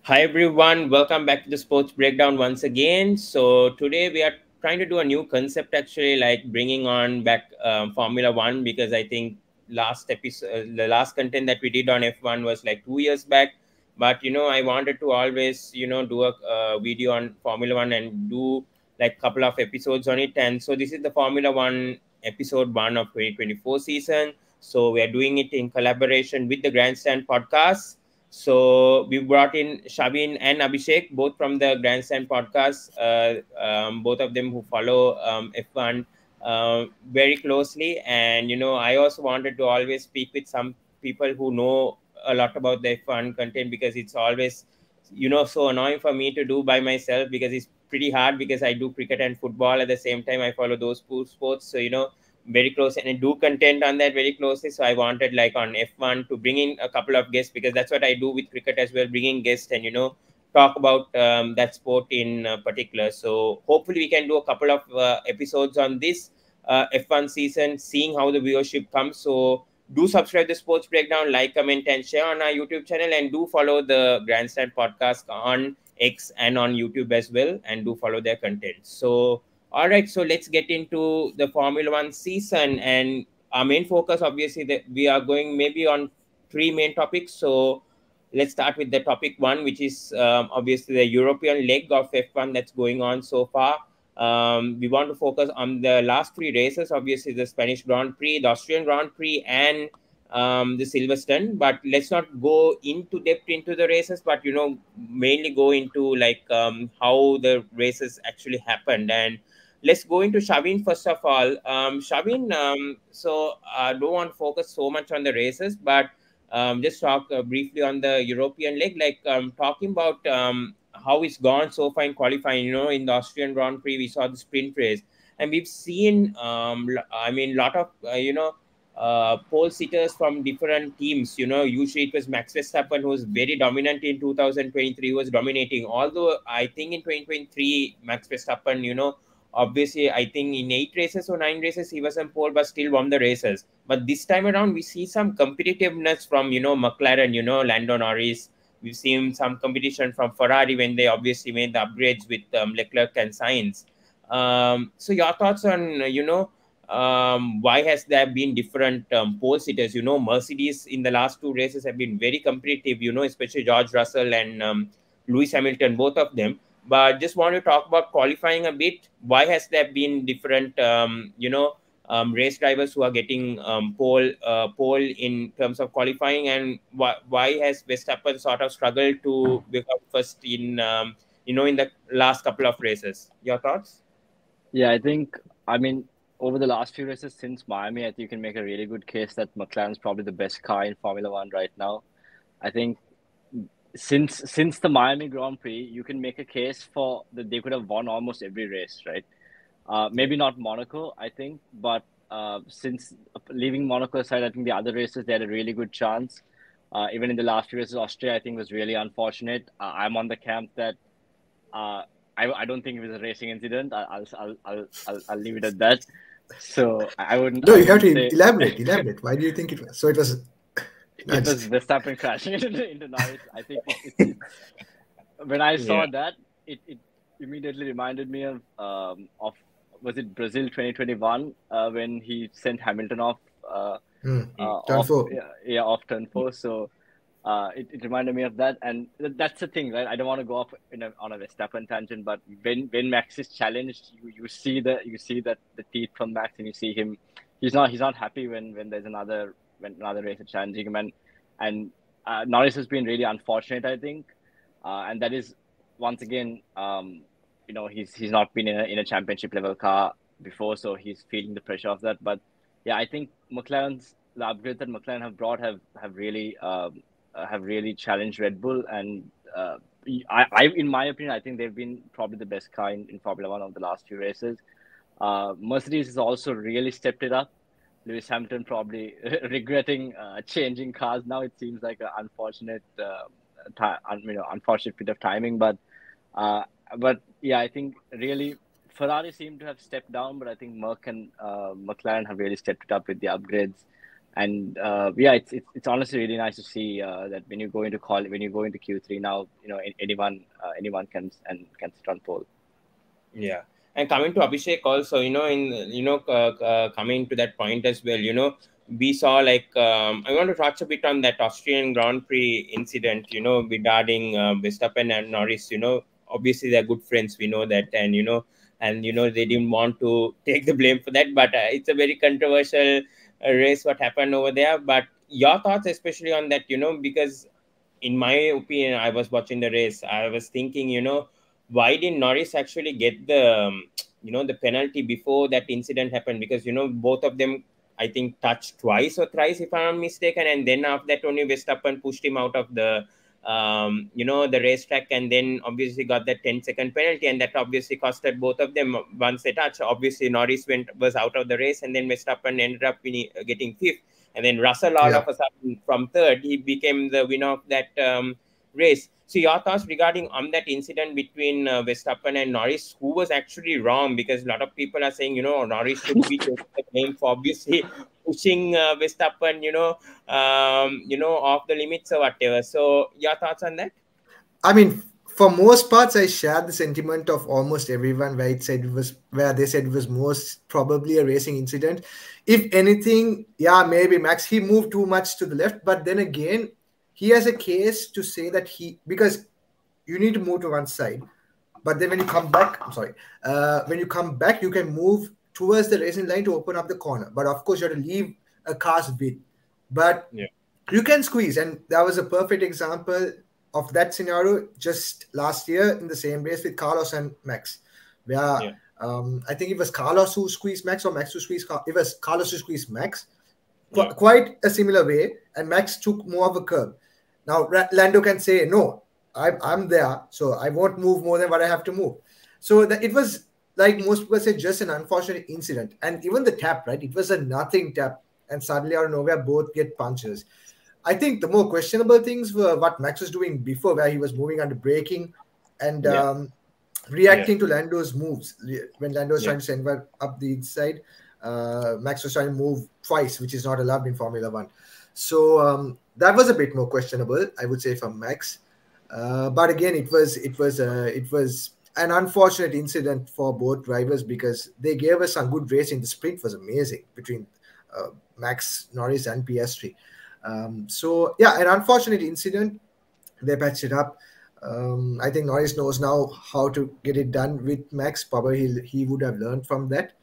Hi everyone, welcome back to the Sports Breakdown once again. So today we are trying to do a new concept actually, like bringing on back Formula One because I think last episode, the last content that we did on F1 was like 2 years back. But I wanted to always do a video on Formula One and do like couple of episodes on it. And so this is the Formula One episode one of 2024 season. So we are doing it in collaboration with the Grandstand Podcast. So we brought in Shavin and Abhishek, both from the Grandstand podcast. Both of them who follow F1 very closely, and I also wanted to always speak with some people who know a lot about the F1 content because it's always so annoying for me to do by myself because it's pretty hard because I do cricket and football at the same time. I follow those two sports, so very close and I do content on that very closely. So I wanted like on F1 to bring in a couple of guests because that's what I do with cricket as well, bringing guests and talk about that sport in particular. So hopefully we can do a couple of episodes on this F1 season, seeing how the viewership comes. So do subscribe to Sports Breakdown, like, comment, and share on our YouTube channel, and do follow the Grandstand podcast on X and on YouTube as well, and do follow their content. So all right, so let's get into the Formula One season, and our main focus, obviously, that we are going maybe on three main topics. So let's start with the topic one, which is obviously the European leg of F1 that's going on so far. We want to focus on the last three races, obviously the Spanish Grand Prix, the Austrian Grand Prix, and the Silverstone. But let's not go into depth into the races, but mainly go into like how the races actually happened. And let's go into Shavin first of all. Shavin, so I don't want to focus so much on the races, but just talk briefly on the European leg, like talking about how it's gone so far in qualifying. In the Austrian Grand Prix, we saw the sprint race, and we've seen, lot of, pole sitters from different teams. Usually it was Max Verstappen who was very dominant in 2023, who was dominating. Although I think in 2023, Max Verstappen, obviously, I think in 8 races or 9 races, he was on pole, but still won the races. But this time around, we see some competitiveness from, McLaren, Lando Norris. We've seen some competition from Ferrari when they obviously made the upgrades with Leclerc and Sainz. So your thoughts on, why has there been different pole sitters? Mercedes in the last two races have been very competitive, especially George Russell and Lewis Hamilton, both of them. But just want to talk about qualifying a bit. Why has there been different, race drivers who are getting pole in terms of qualifying, and why has Verstappen sort of struggled to become first in, in the last couple of races? Your thoughts? Yeah, over the last few races since Miami, I think you can make a really good case that McLaren's probably the best car in Formula One right now. I think since the Miami Grand Prix, you can make a case for that they could have won almost every race, right? Maybe not Monaco, I think, but since leaving Monaco aside, I think the other races they had a really good chance. Even in the last few races, Austria, I think, was really unfortunate. I'm on the camp that I don't think it was a racing incident. I'll leave it at that. So I wouldn't. No, I you have wouldn't to say elaborate. Why do you think it was? So it was. No, it was just Verstappen crashing into Norris. I think it's when I saw Yeah. that, it immediately reminded me of was it Brazil 2021 when he sent Hamilton off turn off four. off turn four. So it reminded me of that, and that's the thing, right? I don't want to go off on a Verstappen tangent, but when Max is challenged, you see that the teeth from Max, and you see him. He's not happy when there's another racer challenging him, and Norris has been really unfortunate, I think, and that is once again, he's not been in a championship level car before, so he's feeling the pressure of that. But yeah, I think the upgrades that McLaren have brought have really challenged Red Bull, and in my opinion, I think they've been probably the best car in Formula One of the last few races. Mercedes has also really stepped it up. Lewis Hamilton probably regretting changing cars now. It seems like an unfortunate, unfortunate bit of timing, but yeah, I think really Ferrari seem to have stepped down, but I think Merc and McLaren have really stepped it up with the upgrades. And yeah, it's honestly really nice to see that when you go into Q3 now, anyone can sit on pole. Yeah. And coming to Abhishek also, coming to that point as well, we saw I want to touch a bit on that Austrian Grand Prix incident, regarding Verstappen and Norris. Obviously they're good friends, we know that, and they didn't want to take the blame for that, but it's a very controversial race what happened over there. But your thoughts, especially on that, because in my opinion, I was watching the race, I was thinking, why didn't Norris actually get the penalty before that incident happened? Because both of them, I think, touched twice or thrice, if I'm not mistaken, and then after that only Verstappen pushed him out of the racetrack, and then obviously got that 10-second penalty, and that obviously costed both of them once they touched. Obviously Norris was out of the race, and then Verstappen ended up getting fifth, and then Russell all of a sudden from third, he became the winner of that race. So your thoughts regarding on that incident between Verstappen and Norris, who was actually wrong? Because a lot of people are saying, Norris should be taking the blame for obviously pushing Verstappen, off the limits or whatever. So your thoughts on that? I mean, for most parts, I share the sentiment of almost everyone where they said it was most probably a racing incident. If anything, yeah, maybe Max, he moved too much to the left, but then again, he has a case to say that because you need to move to one side, but then when you come back, you can move towards the racing line to open up the corner. But of course, you have to leave a car's width. But you can squeeze, and that was a perfect example of that scenario just last year in the same race with Carlos and Max, where I think it was Carlos who squeezed Max or Max who squeezed it was Carlos who squeezed Max. Quite a similar way, and Max took more of a curb. Now Lando can say, no, I'm there, so I won't move more than what I have to move. So it was, like most people say, just an unfortunate incident. And even the tap, right? It was a nothing tap, and suddenly out of nowhere, both get punches. I think the more questionable things were what Max was doing before, where he was moving under braking and reacting to Lando's moves. When Lando was trying to send up the inside, Max was trying to move twice, which is not allowed in Formula One. So that was a bit more questionable, I would say, from Max. But again, it was an unfortunate incident for both drivers because they gave us some good racing. The sprint was amazing between Max, Norris, and Piastri. So yeah, an unfortunate incident. They patched it up. I think Norris knows now how to get it done with Max. Probably he would have learned from that.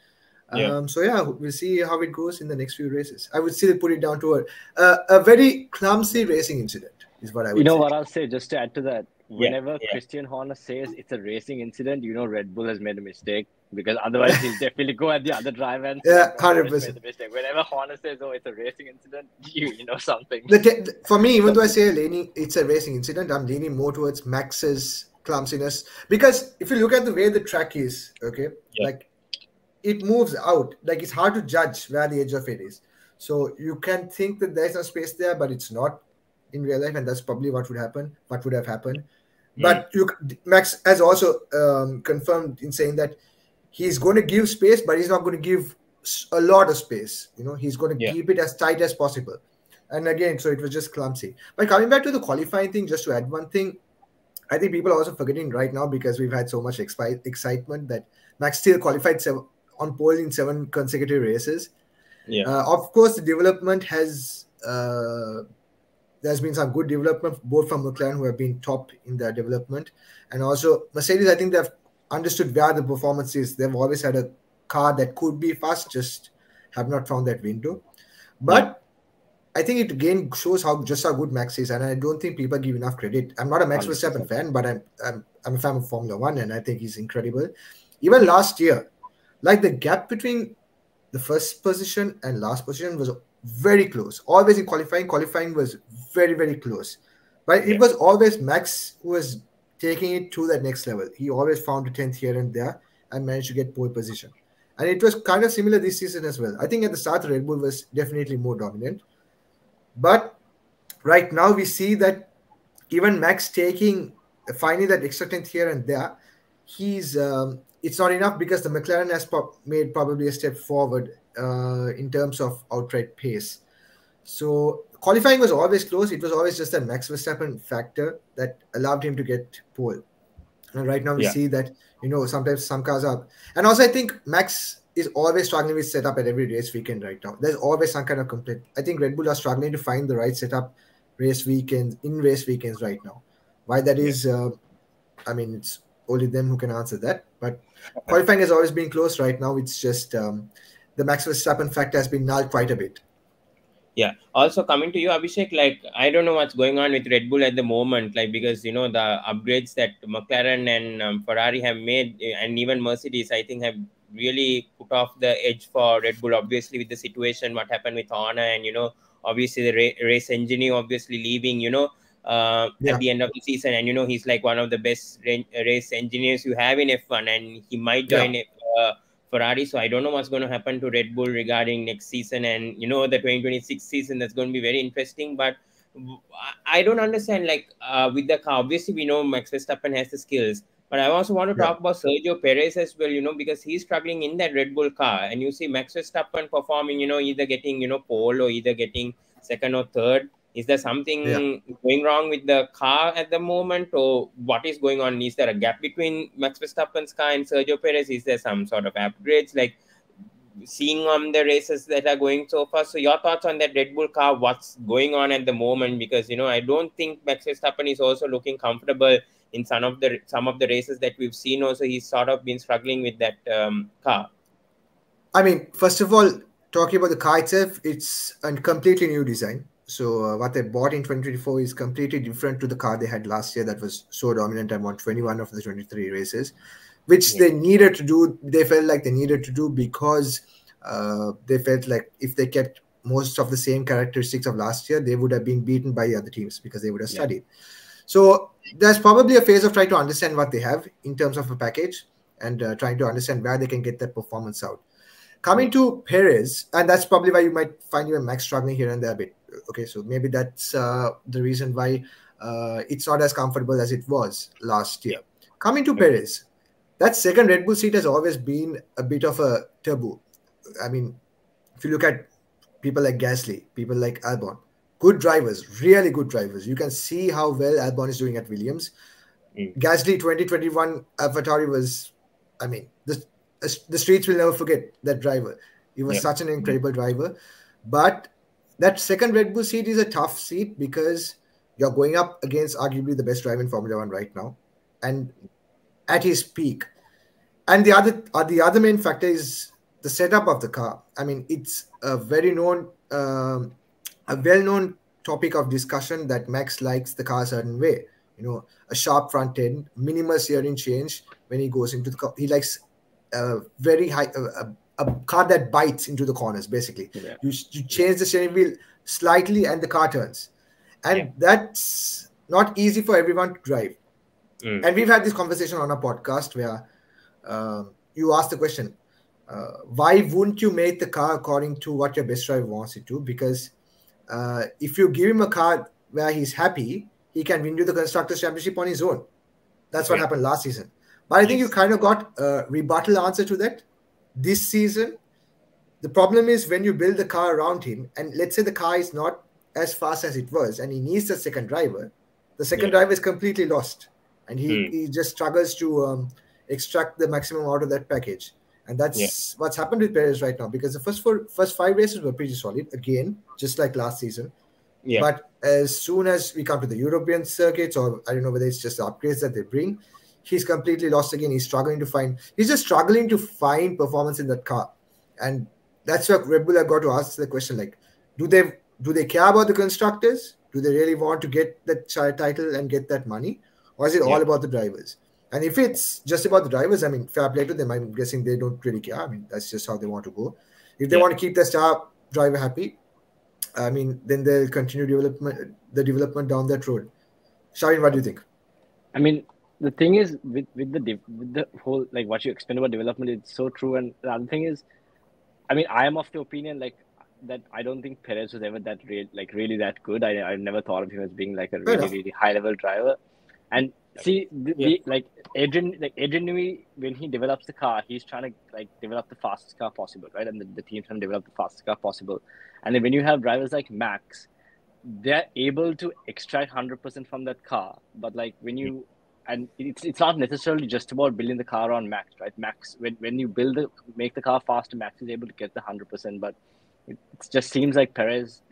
So yeah, we'll see how it goes in the next few races. I would still put it down to a very clumsy racing incident is what I would say. What I'll say, just to add to that, whenever Christian Horner says it's a racing incident, Red Bull has made a mistake, because otherwise he'll definitely go at the other driver and say, 100%. Whenever Horner says, oh, it's a racing incident, you know something. For me, even though I say it's a racing incident, I'm leaning more towards Max's clumsiness, because if you look at the way the track is, like it moves out, like it's hard to judge where the edge of it is. So you can think that there's no space there, but it's not in real life, and that's probably what would have happened. But Max has also confirmed in saying that he's going to give space, but he's not going to give a lot of space. He's going to keep it as tight as possible. And again, so it was just clumsy. But coming back to the qualifying thing, just to add one thing, I think people are also forgetting right now, because we've had so much excitement, that Max still qualified on pole in 7 consecutive races. Of course, the development has... there's been some good development, both from McLaren, who have been top in their development, and also Mercedes. I think they've understood where the performance is. They've always had a car that could be fast, just have not found that window. But I think it again shows how good Max is, and I don't think people give enough credit. I'm not a Max Verstappen fan, but I'm a fan of Formula One, and I think he's incredible. Even last year, like the gap between the first position and last position was very close. Always in qualifying was very, very close. But it was always Max who was taking it to that next level. He always found a 10th here and there and managed to get pole position. And it was kind of similar this season as well. I think at the start, Red Bull was definitely more dominant. But right now, we see that even Max finding that extra 10th here and there, it's not enough, because the McLaren has made probably a step forward in terms of outright pace. So qualifying was always close. It was always just a Max Verstappen factor that allowed him to get pole. And right now we see that, sometimes some cars are. And also I think Max is always struggling with setup at every race weekend right now. There's always some kind of complaint. I think Red Bull are struggling to find the right setup race weekends right now. Why that is, it's only them who can answer that. But qualifying has always been close. Right now it's just the Max Verstappen factor has been nulled quite a bit. Yeah. Also coming to you, Abhishek, like I don't know what's going on with Red Bull at the moment, like because the upgrades that McLaren and Ferrari have made, and even Mercedes, I think have really put off the edge for Red Bull. Obviously, with the situation, what happened with Honor, and obviously the race engineer obviously leaving, at the end of the season, and he's like one of the best race engineers you have in F1, and he might join Ferrari. So I don't know what's going to happen to Red Bull regarding next season, and the 2026 season, that's going to be very interesting. But I don't understand, like with the car, obviously we know Max Verstappen has the skills, but I also want to talk about Sergio Perez as well, because he's struggling in that Red Bull car, and you see Max Verstappen performing, either getting pole or either getting second or third. Is there something going wrong with the car at the moment, or what is going on? Is there a gap between Max Verstappen's car and Sergio Perez? Is there some sort of upgrades, like seeing on the races that are going so far? So your thoughts on that Red Bull car, what's going on at the moment? Because, I don't think Max Verstappen is also looking comfortable in some of the races that we've seen. Also, he's sort of been struggling with that car. I mean, first of all, talking about the car itself, it's a completely new design. So what they bought in 2024 is completely different to the car they had last year that was so dominant and won 21 of the 23 races, which they needed to do. They felt like they needed to do because they felt like if they kept most of the same characteristics of last year, they would have been beaten by the other teams because they would have studied. So there's probably a phase of trying to understand what they have in terms of a package and trying to understand where they can get that performance out. Coming to Perez, and that's probably why you might find even Max struggling here and there a bit. Okay, so maybe that's the reason why it's not as comfortable as it was last year. Coming to Perez, that second Red Bull seat has always been a bit of a taboo. I mean, if you look at people like Gasly, people like Albon, good drivers, really good drivers. You can see how well Albon is doing at Williams. Gasly 2021 AlphaTauri was, I mean, the streets will never forget that driver. He was such an incredible driver. But that second Red Bull seat is a tough seat because you're going up against arguably the best driver in Formula One right now, and at his peak. And the other main factor is the setup of the car. I mean, it's a well-known topic of discussion that Max likes the car a certain way. A sharp front end, minimal steering change when he goes into the car. He likes very high, a car that bites into the corners, basically. You change the steering wheel slightly and the car turns. And that's not easy for everyone to drive. And we've had this conversation on a podcast where you asked the question, why wouldn't you make the car according to what your best driver wants it to? Because if you give him a car where he's happy, he can win you the Constructors' Championship on his own. That's what happened last season. But I think you kind of got a rebuttal answer to that. This season, the problem is when you build the car around him, and let's say the car is not as fast as it was, and he needs a second driver, the second driver is completely lost. And he just struggles to extract the maximum out of that package. And that's what's happened with Perez right now, because the first 5 races were pretty solid, again, just like last season. But as soon as we come to the European circuits, or I don't know whether it's just the upgrades that they bring, he's completely lost again. He's just struggling to find performance in that car. And that's where Red Bull have got to ask the question, like, do they care about the constructors? Do they really want to get that title and get that money? Or is it all about the drivers? And if it's just about the drivers, I mean, fair play to them. I'm guessing they don't really care. I mean, that's just how they want to go. If they want to keep the star driver happy, I mean, then they'll continue the development down that road. Shavin, what do you think? I mean, the thing is with the whole, like what you explained about development, it's so true. And the other thing is, I mean, I am of the opinion that I don't think Perez was ever really that good. I never thought of him as being like a really high level driver. And See, like Adrian Nevey, when he develops the car, he's trying to develop the fastest car possible, right? And the team's trying to develop the fastest car possible. And then when you have drivers like Max, they're able to extract 100% from that car. But and it's not necessarily just about building the car on Max, right? Max, when you make the car faster, Max is able to get the 100%. But it just seems like Perez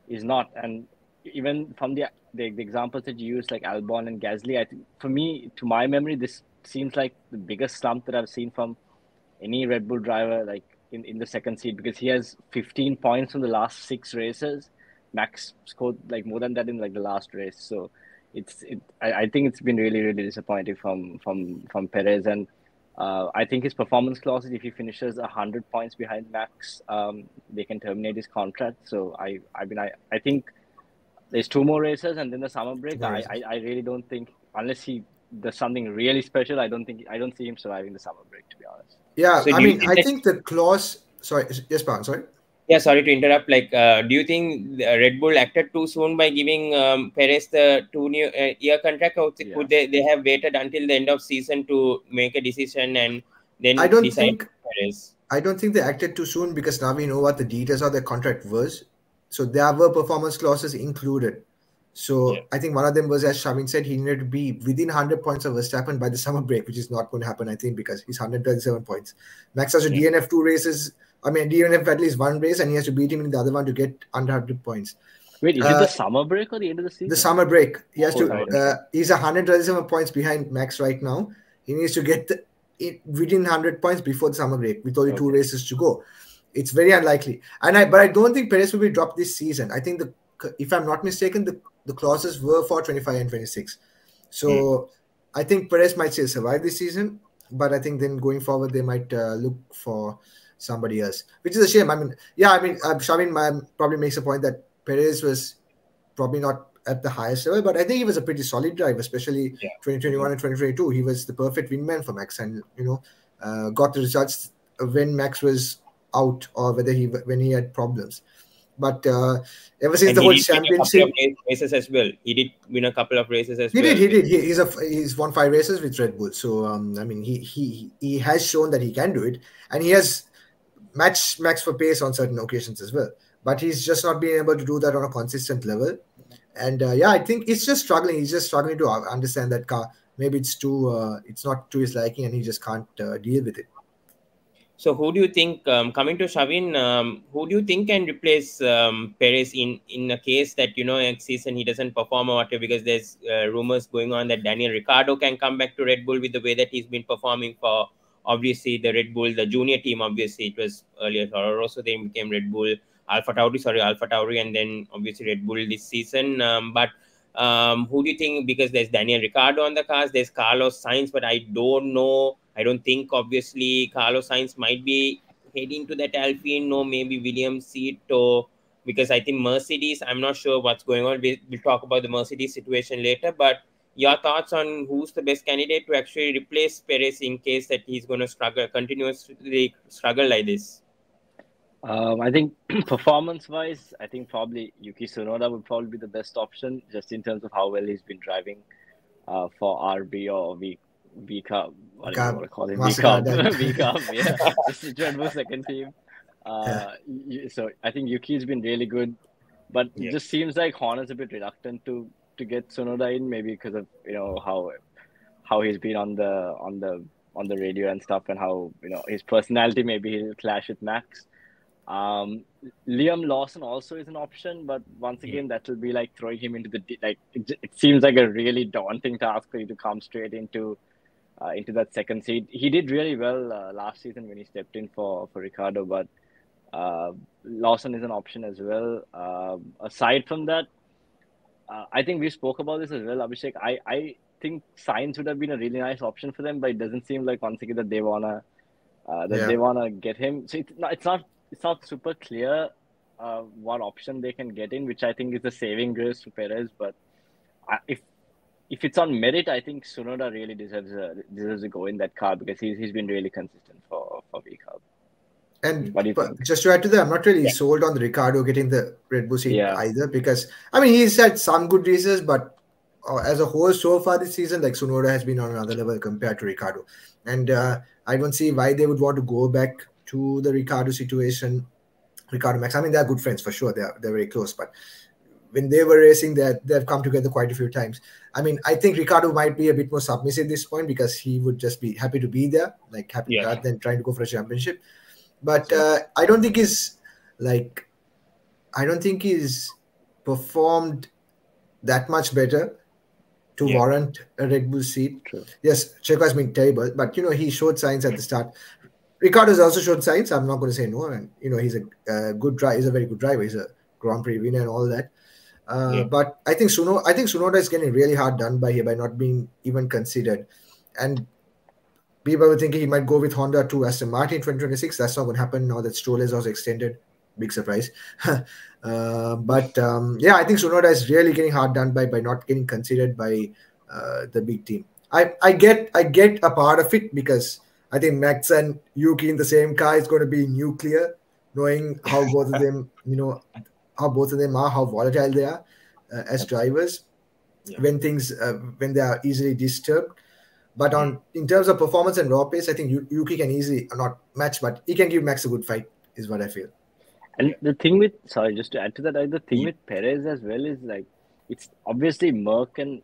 is not. And even from the examples that you use, like Albon and Gasly, I think for me, to my memory, this seems like the biggest slump that I've seen from any Red Bull driver, in the second seat, because he has 15 points from the last 6 races. Max scored more than that in the last race. So I think it's been really, really disappointing from Perez. And I think his performance clauses, if he finishes 100 points behind Max, they can terminate his contract. So I think there's 2 more races and then the summer break. I really don't think, unless he does something really special, I don't see him surviving the summer break, to be honest. Yeah, so I think the clause. Sorry, yes, Pan. Sorry. Yeah, sorry to interrupt. Do you think Red Bull acted too soon by giving Perez the 2-year contract, or could they have waited until the end of season to make a decision and then decide Perez? I don't think they acted too soon, because now we know what the details of the contract was. So there were performance clauses included. So I think one of them was, as Shavin said, he needed to be within 100 points of Verstappen by the summer break, which is not going to happen, I think, because he's 137 points. Max has to DNF 2 races. DNF at least 1 race, and he has to beat him in the other one to get under 100 points. Wait, is it the summer break or the end of the season? The summer break. He has to. He's 137 points behind Max right now. He needs to get within 100 points before the summer break, with only 2 races to go. It's very unlikely. But I don't think Perez will be dropped this season. I think if I'm not mistaken, the clauses were for 25 and 26. So I think Perez might still survive this season, but I think then going forward they might look for somebody else, which is a shame. Shavin probably makes a point that Perez was probably not at the highest level, but I think he was a pretty solid driver, especially 2021 and 2022. He was the perfect wingman for Max, and got the results when Max was out, or when he had problems. But ever since the whole championship, races as well, he did win a couple of races as well. He did. He's won 5 races with Red Bull. So he has shown that he can do it, and he has matched Max for pace on certain occasions as well. But he's just not being able to do that on a consistent level. And I think he's just struggling. He's just struggling to understand that car. Maybe it's not to his liking, and he just can't deal with it. So who do you think, coming to Shavin, who do you think can replace Perez in a case that, next season he doesn't perform or whatever, because there's rumors going on that Daniel Ricciardo can come back to Red Bull with the way that he's been performing for, obviously, the Red Bull, the junior team. Obviously, it was earlier Toro Rosso, they became Red Bull, Alpha Tauri, and then obviously Red Bull this season. But who do you think, because there's Daniel Ricciardo on the cars, there's Carlos Sainz, but I don't know. I don't think, obviously, Carlos Sainz might be heading to that Alpine, or maybe Williams seat, or because I think Mercedes, I'm not sure what's going on. We'll talk about the Mercedes situation later, but your thoughts on who's the best candidate to actually replace Perez in case that he's going to continuously struggle like this? I think performance-wise, I think probably Yuki Tsunoda would probably be the best option, just in terms of how well he's been driving for RB or VCAB. What do you want to call him? VCAB, yeah. This is Red Bull's second team. So I think Yuki's been really good, but it just seems like Horner's a bit reluctant to get Tsunoda in, maybe because of how he's been on the radio and stuff, and how his personality. Maybe he'll clash with Max. Liam Lawson also is an option, but once again, that will be like throwing him into it seems like a really daunting task for you to come straight into that second seat. He did really well last season when he stepped in for Ricciardo, but Lawson is an option as well. Aside from that, I think we spoke about this as well, Abhishek. I think Sainz would have been a really nice option for them, but it doesn't seem like once again that they wanna get him. So it's not super clear what option they can get in, which I think is the saving grace for Perez. But if it's on merit, I think Tsunoda really deserves a go in that car, because he's been really consistent for VCAB. And just to add to that, I'm not really sold on Ricciardo getting the Red Bull seat either, because he's had some good races, but as a whole so far this season, like Tsunoda has been on another level compared to Ricardo, and I don't see why they would want to go back to the Ricardo situation. Ricardo Max, I mean, they're good friends for sure. They're very close, but when they were racing, they've come together quite a few times. I mean, I think Ricardo might be a bit more submissive at this point because he would just be happy to be there, like happy rather than trying to go for a championship. But I don't think he's performed that much better to warrant a Red Bull seat. True. Yes, Checo has been terrible, but he showed signs at the start. Ricardo's also showed signs. I'm not going to say no, and he's a good driver. He's a very good driver. He's a Grand Prix winner and all that. But I think Tsunoda is getting really hard done by here by not being even considered. And people were thinking he might go with Honda to Aston Martin in 2026. That's not going to happen now that Stroll is also extended. Big surprise. But I think Tsunoda is really getting hard done by not getting considered by the big team. I get a part of it because I think Max and Yuki in the same car is going to be nuclear, knowing how both of them, how both of them are, how volatile they are as drivers when they are easily disturbed. But in terms of performance and raw pace, I think Yuki can easily not match, but he can give Max a good fight, is what I feel. And the thing with, just to add to that, the thing with Perez as well is like, it's obviously Merc and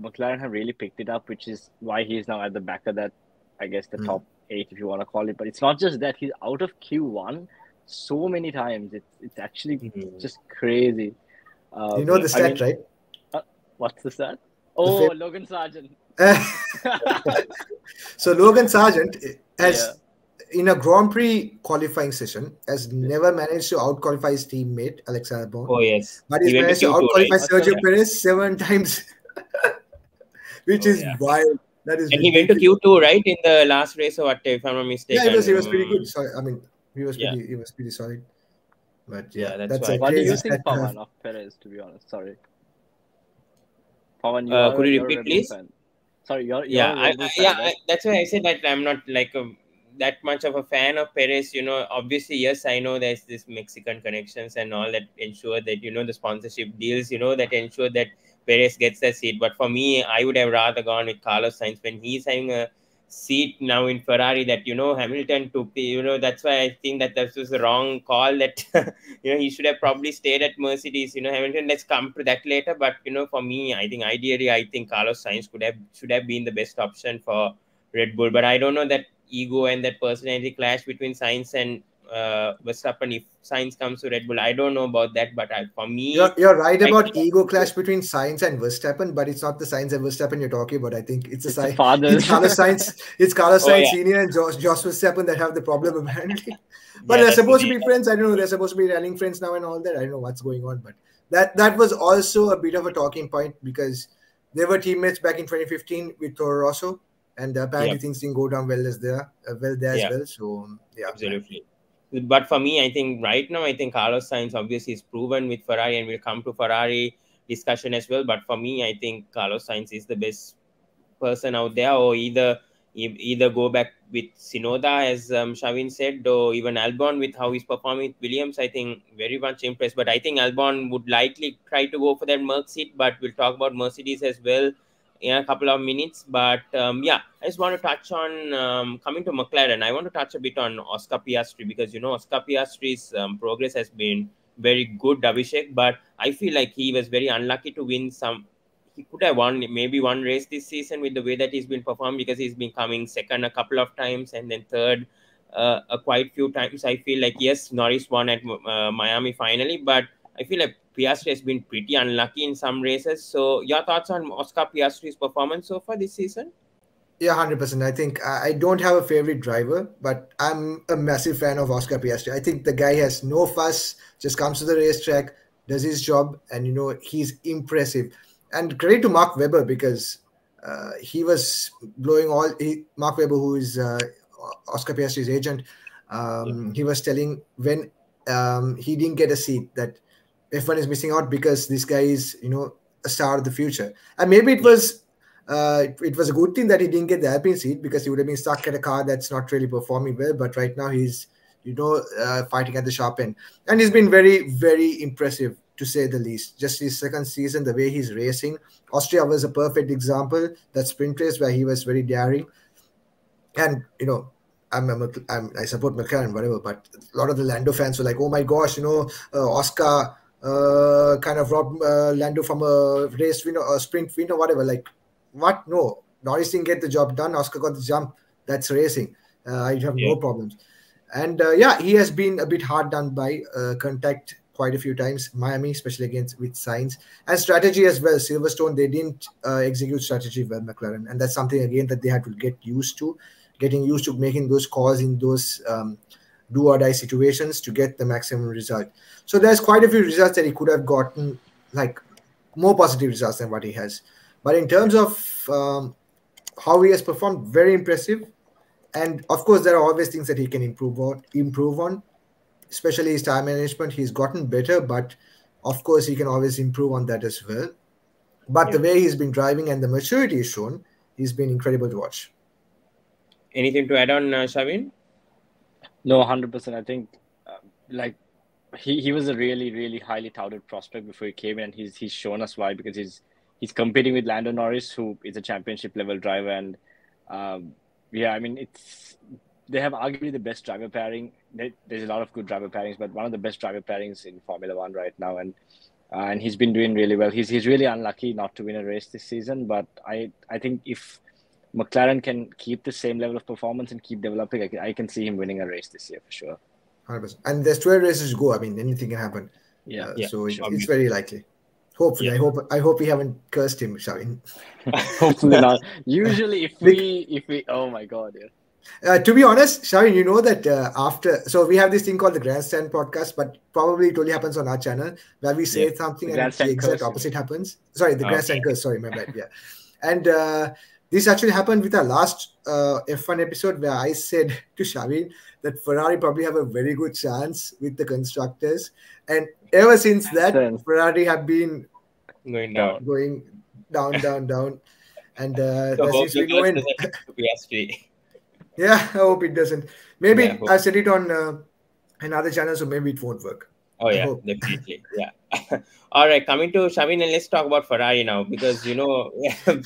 McLaren have really picked it up, which is why he's now at the back of that, I guess, the top 8, if you want to call it. But it's not just that, he's out of Q1 so many times. It's actually just crazy. You know the stat, right? What's the stat? Oh, Logan Sargent. So Logan Sargent has, in a Grand Prix qualifying session, has never managed to out-qualify his teammate, Alex Albion. Oh, yes. But he's managed to out-qualify Sergio Perez 7 times, which is wild. That is. And he went to Q2, right, in the last race, or what, if I'm not mistaken. Yeah, he was pretty good. So, I mean, he was pretty solid. But that's why. What do you think, Pawan, of Perez, to be honest? Sorry. Pawan, could you repeat, please? Fan. Sorry, you're that's why I said that I'm not like that much of a fan of Perez. Obviously, yes, I know there's this Mexican connections and all that ensure that the sponsorship deals, that ensure that Perez gets that seat. But for me, I would have rather gone with Carlos Sainz when he's having a seat now in Ferrari that Hamilton took. That's why I think that was the wrong call. That he should have probably stayed at Mercedes. Hamilton. Let's come to that later. But for me, I think ideally, Carlos Sainz should have been the best option for Red Bull. But I don't know that ego and that personality clash between Sainz and Verstappen. If Sainz comes to Red Bull, I don't know about that. But for me, you're right about ego clash between Sainz and Verstappen, but it's not the Sainz and Verstappen you're talking about. I think it's Carlos Sainz. It's Carlos Sainz Senior and Josh Verstappen that have the problem apparently. But they're supposed to be friends. I don't know. They're supposed to be running friends now and all that. I don't know what's going on, but that was also a bit of a talking point because they were teammates back in 2015 with Toro Rosso. And apparently things didn't go down well there as well. So absolutely. But for me, I think right now, Carlos Sainz obviously is proven with Ferrari and will come to Ferrari discussion as well. But for me, I think Carlos Sainz is the best person out there, or either go back with Tsunoda, as Shavin said, or even Albon with how he's performing with Williams. I think very much impressed. But I think Albon would likely try to go for that Merc seat. But we'll talk about Mercedes as well in a couple of minutes. But I just want to touch on coming to McLaren. I want to touch a bit on Oscar Piastri because Oscar Piastri's progress has been very good, Abhishek, but I feel like he was very unlucky to win he could have won maybe one race this season with the way that he's been performed, because he's been coming second a couple of times and then third a quite few times. I feel like, yes, Norris won at Miami finally, but I feel like Piastri has been pretty unlucky in some races. So your thoughts on Oscar Piastri's performance so far this season? Yeah, 100%. I think I don't have a favorite driver, but I'm a massive fan of Oscar Piastri. I think the guy has no fuss, just comes to the racetrack, does his job, and he's impressive. And credit to Mark Webber because he was blowing Mark Webber, who is Oscar Piastri's agent, he was telling when he didn't get a seat that F1 is missing out because this guy is, a star of the future. And maybe it was a good thing that he didn't get the Alpine seat because he would have been stuck at a car that's not really performing well. But right now he's, fighting at the sharp end. And he's been very, very impressive to say the least. Just his second season, the way he's racing. Austria was a perfect example. That sprint race where he was very daring. And, I support McLaren, whatever, but a lot of the Lando fans were like, oh my gosh, Oscar kind of robbed Lando from a race win or a sprint win or whatever. Like, what? No. Norris didn't get the job done. Oscar got the jump. That's racing. I have no problems. And he has been a bit hard done by contact quite a few times. Miami, especially with Sainz. And strategy as well. Silverstone, they didn't execute strategy well, McLaren. And that's something, again, that they had to get used to. Getting used to making those calls in those do or die situations to get the maximum result. So there's quite a few results that he could have gotten, like more positive results than what he has. But in terms of how he has performed, very impressive. And of course, there are always things that he can improve on, especially his time management. He's gotten better, but of course, he can always improve on that as well. But the way he's been driving and the maturity he's shown, he's been incredible to watch. Anything to add on, Shavin? No, 100%. I think he was a really, really highly touted prospect before he came in, and he's shown us why, because he's competing with Lando Norris, who is a championship level driver, and they have arguably the best driver pairing. There's a lot of good driver pairings, but one of the best driver pairings in Formula One right now, and he's been doing really well. He's really unlucky not to win a race this season, but I think if McLaren can keep the same level of performance and keep developing, I can see him winning a race this year for sure. 100%. And there's 12 races to go. I mean, anything can happen. So it's very likely. Hopefully, I hope we haven't cursed him, Shavin. Hopefully not. Usually, if we, oh my god, to be honest, Shavin, you know that so we have this thing called the Grandstand Podcast, but probably it only happens on our channel where we say something and the exact opposite happens. Sorry, the Grandstand curse. Sorry, my bad. Yeah, and. This actually happened with our last F1 episode where I said to Shavin that Ferrari probably have a very good chance with the constructors. And ever since that, Ferrari have been going down. And so seems to be going. Piastri. Yeah, I hope it doesn't. Maybe I said it on another channel, so maybe it won't work. Oh, yeah, definitely. Yeah. All right, coming to Shavin, and let's talk about Ferrari now, because, talking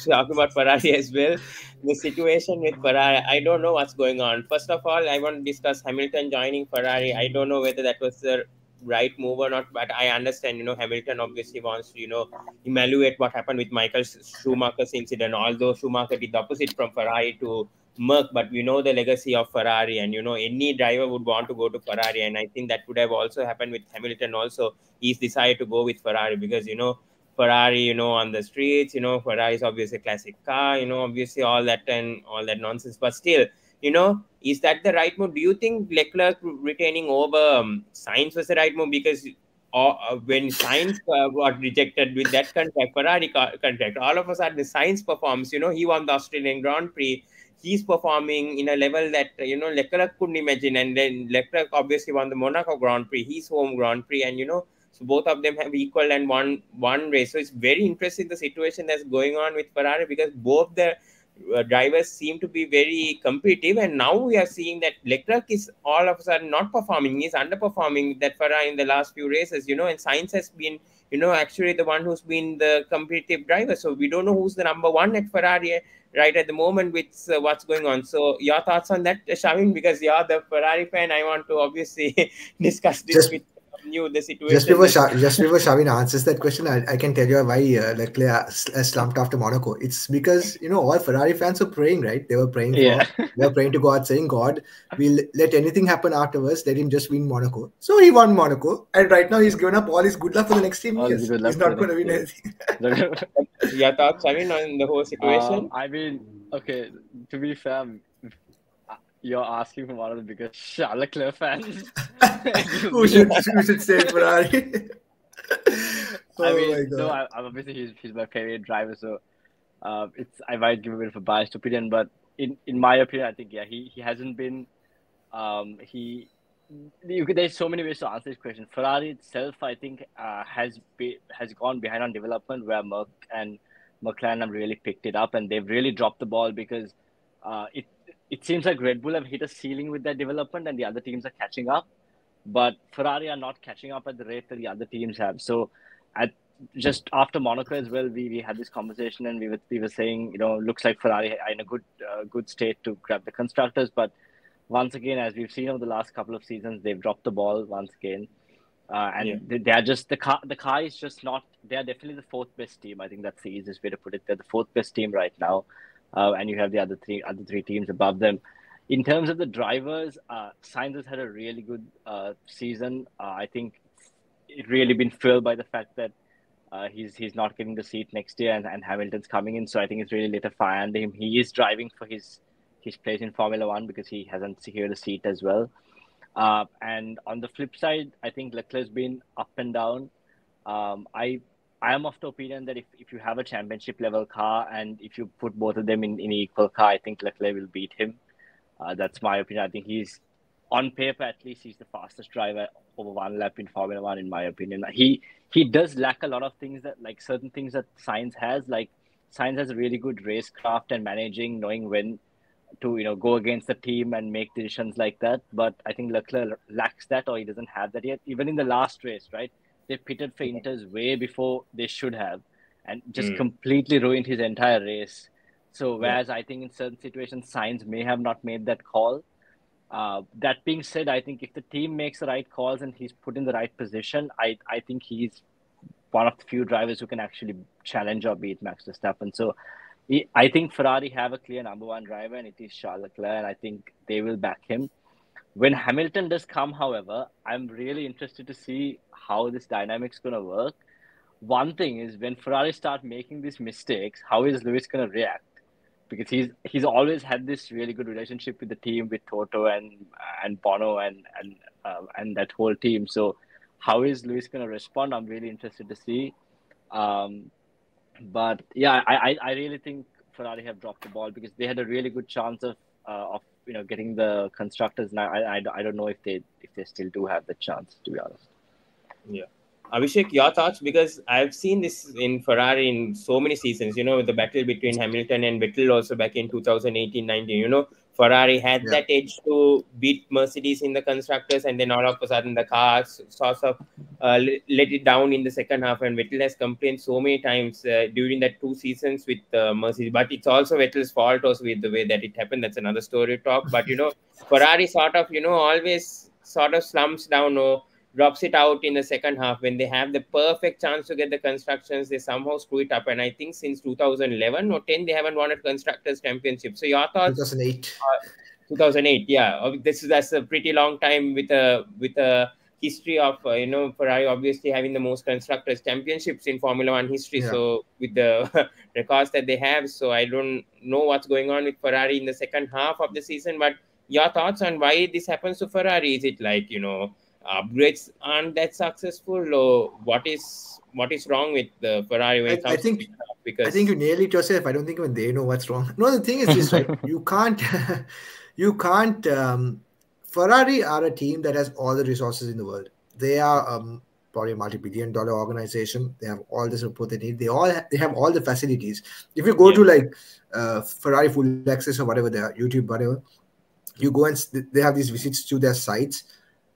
about Ferrari as well, the situation with Ferrari, I don't know what's going on. First of all, I want to discuss Hamilton joining Ferrari. I don't know whether that was the right move or not, but I understand, Hamilton obviously wants to, evaluate what happened with Michael Schumacher's incident, although Schumacher did the opposite from Ferrari to Merc, but we know the legacy of Ferrari, and any driver would want to go to Ferrari, and I think that would have also happened with Hamilton also. He's decided to go with Ferrari because Ferrari, on the streets, Ferrari is obviously a classic car, obviously all that nonsense, but still, is that the right move? Do you think Leclerc retaining over Sainz was the right move? Because when Sainz got rejected with that contract, Ferrari contract, all of a sudden the Sainz performs, he won the Australian Grand Prix. He's performing in a level that, Leclerc couldn't imagine. And then Leclerc obviously won the Monaco Grand Prix, his home Grand Prix. And, so both of them have equal and one race. So it's very interesting, the situation that's going on with Ferrari, because both the drivers seem to be very competitive. And now we are seeing that Leclerc is all of a sudden not performing. He's underperforming that Ferrari in the last few races, and Sainz has been, actually the one who's been the competitive driver. So we don't know who's the number one at Ferrari right at the moment with what's going on. So your thoughts on that, Shavin, because you're the Ferrari fan. I want to obviously discuss this with you, the situation. Just before Shavin answers that question, I can tell you why Leclerc slumped after Monaco. It's because, all Ferrari fans were praying, right? They were praying to God, saying, God, we'll let anything happen afterwards. Let him just win Monaco. So he won Monaco. And right now he's given up all his good luck for the next 10 years. He's not going to win anything. Your thoughts, Shavin, on the whole situation? Okay, to be fair, you're asking from one of the biggest Charles Leclerc fans. Who should say Ferrari? Obviously he's my favorite driver, so I might give a bit of a biased opinion, but in my opinion, I think he hasn't been. There's so many ways to answer this question. Ferrari itself, I think, has gone behind on development, where Merc and McLaren have really picked it up, and they've really dropped the ball because it seems like Red Bull have hit a ceiling with their development and the other teams are catching up. but Ferrari are not catching up at the rate that the other teams have. So, just after Monaco as well, we had this conversation and we were saying, looks like Ferrari are in a good state to grab the constructors, but once again, as we've seen over the last couple of seasons, they've dropped the ball once again. They are just the car is just not. They are definitely the fourth best team. I think that's the easiest way to put it. They're the fourth best team right now, and you have the other three teams above them. In terms of the drivers, Sainz has had a really good season. I think it really been filled by the fact that he's not getting the seat next year, and Hamilton's coming in. So I think it's really lit a fire under him. He is driving for his place in Formula One because he hasn't secured a seat as well. And on the flip side, I think Leclerc's been up and down. I am of the opinion that if you have a championship level car and if you put both of them in an equal car, I think Leclerc will beat him. That's my opinion. I think he's, on paper at least, he's the fastest driver over one lap in Formula One, in my opinion. He does lack a lot of things certain things that Sainz has. Like Sainz has a really good racecraft and managing, knowing when to go against the team and make decisions like that. But I think Leclerc lacks that, or he doesn't have that yet. Even in the last race, right? They pitted for Inters way before they should have, and just completely ruined his entire race. So whereas I think in certain situations Sainz may have not made that call. That being said, I think if the team makes the right calls and he's put in the right position, I think he's one of the few drivers who can actually challenge or beat Max Verstappen. So I think Ferrari have a clear number one driver, and it is Charles Leclerc, and I think they will back him. When Hamilton does come, however, I'm really interested to see how this dynamic's going to work. One thing is, when Ferrari start making these mistakes, how is Lewis going to react? Because he's always had this really good relationship with the team, with Toto and Bono and that whole team. So how is Lewis going to respond? I'm really interested to see. But yeah, I really think Ferrari have dropped the ball because they had a really good chance of getting the constructors. Now I don't know if they still do have the chance, to be honest. Yeah. Abhishek, your thoughts? Because I've seen this in Ferrari in so many seasons, the battle between Hamilton and Vettel also back in 2018-19, Ferrari had that edge to beat Mercedes in the constructors, and then all of a sudden the cars sort of let it down in the second half, and Vettel has complained so many times during that 2 seasons with Mercedes, but it's also Vettel's fault also with the way that it happened. That's another story to talk, but Ferrari sort of, always sort of slumps down or drops it out in the second half. When they have the perfect chance to get the constructions, they somehow screw it up. And I think since 2011 or 10, they haven't won a constructors championship. So your thoughts? 2008. 2008, yeah. That's a pretty long time with a history of Ferrari obviously having the most constructors championships in Formula One history. Yeah. So with the records that they have, so I don't know what's going on with Ferrari in the second half of the season. But your thoughts on why this happens to Ferrari? Is it like upgrades aren't that successful, or what is wrong with the Ferrari when it comes to because I think you nailed it yourself. I don't think even they know what's wrong. No, the thing is this, right? You can't Ferrari are a team that has all the resources in the world. They are probably a multi-billion-dollar organization. They have all the support they need. They have all the facilities. If you go to like Ferrari Full Access or whatever they are, YouTube, whatever, you go and they have these visits to their sites.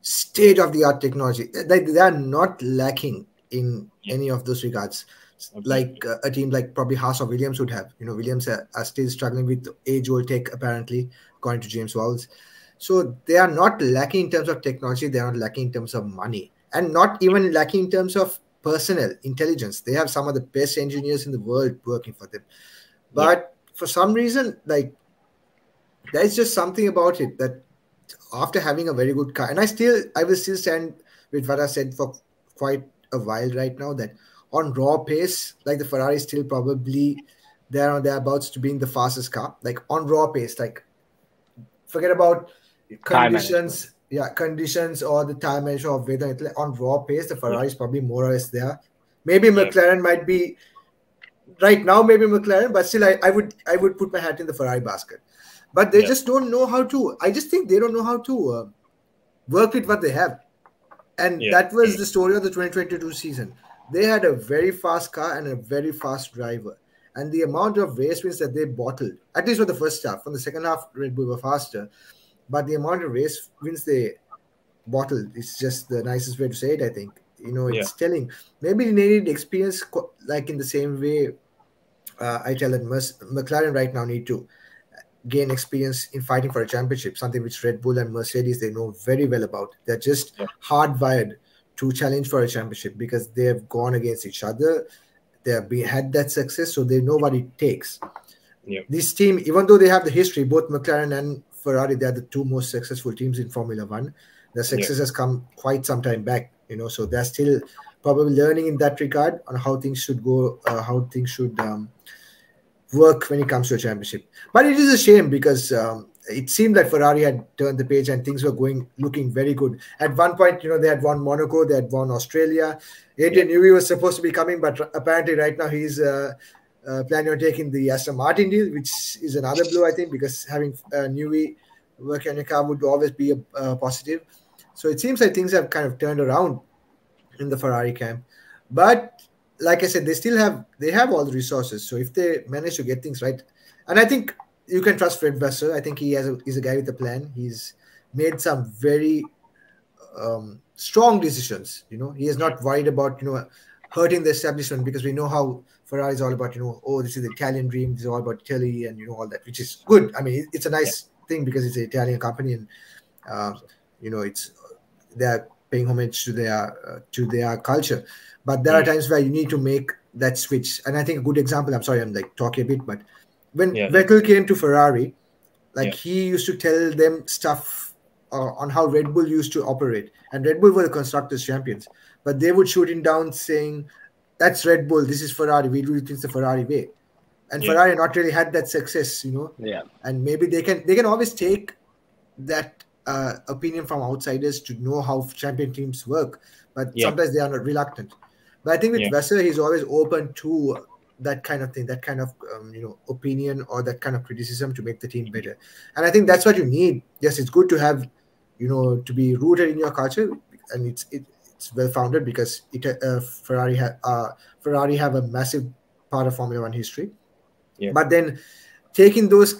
State-of-the-art technology. They are not lacking in any of those regards. Okay. Like a team like probably Haas or Williams would have. Williams are still struggling with age-old tech, apparently, according to James Walls. So they are not lacking in terms of technology. They are not lacking in terms of money. And not even lacking in terms of personnel, intelligence. They have some of the best engineers in the world working for them. But for some reason, like, there's just something about it that after having a very good car, and I will still stand with what I said for quite a while right now, that on raw pace, like the Ferrari is still probably there or thereabouts to being the fastest car. Like on raw pace, like forget about conditions or the time measure of weather. On raw pace, the Ferrari is probably more or less there. Maybe McLaren might be right now, but still I would put my hat in the Ferrari basket. But they just don't know how to. I just think they don't know how to work with what they have. And that was the story of the 2022 season. They had a very fast car and a very fast driver. And the amount of race wins that they bottled, at least for the first half, from the second half, Red Bull were faster. But the amount of race wins they bottle. It's just the nicest way to say it, I think. Yeah. It's telling. Maybe they needed experience, like in the same way I tell that McLaren right now need to gain experience in fighting for a championship, something which Red Bull and Mercedes, they know very well about. They're just hardwired to challenge for a championship because they have gone against each other. They have had that success, so they know what it takes. Yeah. This team, even though they have the history, both McLaren and Ferrari, they are the two most successful teams in Formula One. The success has come quite some time back, so they're still probably learning in that regard on how things should go, how things should work when it comes to a championship. But it is a shame because it seemed like Ferrari had turned the page and things were looking very good. At one point, they had won Monaco, they had won Australia. Adrian Nevey was supposed to be coming, but apparently right now he's planning on taking the Aston Martin deal, which is another blow, I think, because having Nevey working on a car would always be a positive. So it seems like things have kind of turned around in the Ferrari camp. But like I said, they have all the resources. So if they manage to get things right, and I think you can trust Fred Vasseur. I think he's a guy with a plan. He's made some very strong decisions. He is not worried about hurting the establishment, because we know how Ferrari is all about. This is the Italian dream. This is all about Italy and all that, which is good. I mean, it's a nice thing because it's an Italian company, and they're paying homage to their culture. But there are times where you need to make that switch. And I think a good example, I'm sorry, I'm like talking a bit, but when Vettel came to Ferrari, he used to tell them stuff on how Red Bull used to operate. And Red Bull were the constructors champions, but they would shoot him down saying, that's Red Bull, this is Ferrari, we do things the Ferrari way. And Ferrari not really had that success, and maybe they can always take that opinion from outsiders to know how champion teams work, but sometimes they are not reluctant. But I think with Vasseur, he's always open to that kind of thing, that kind of opinion or that kind of criticism to make the team better. And I think that's what you need. Yes, it's good to have to be rooted in your culture, and it's well founded because Ferrari have a massive part of Formula One history. But then taking those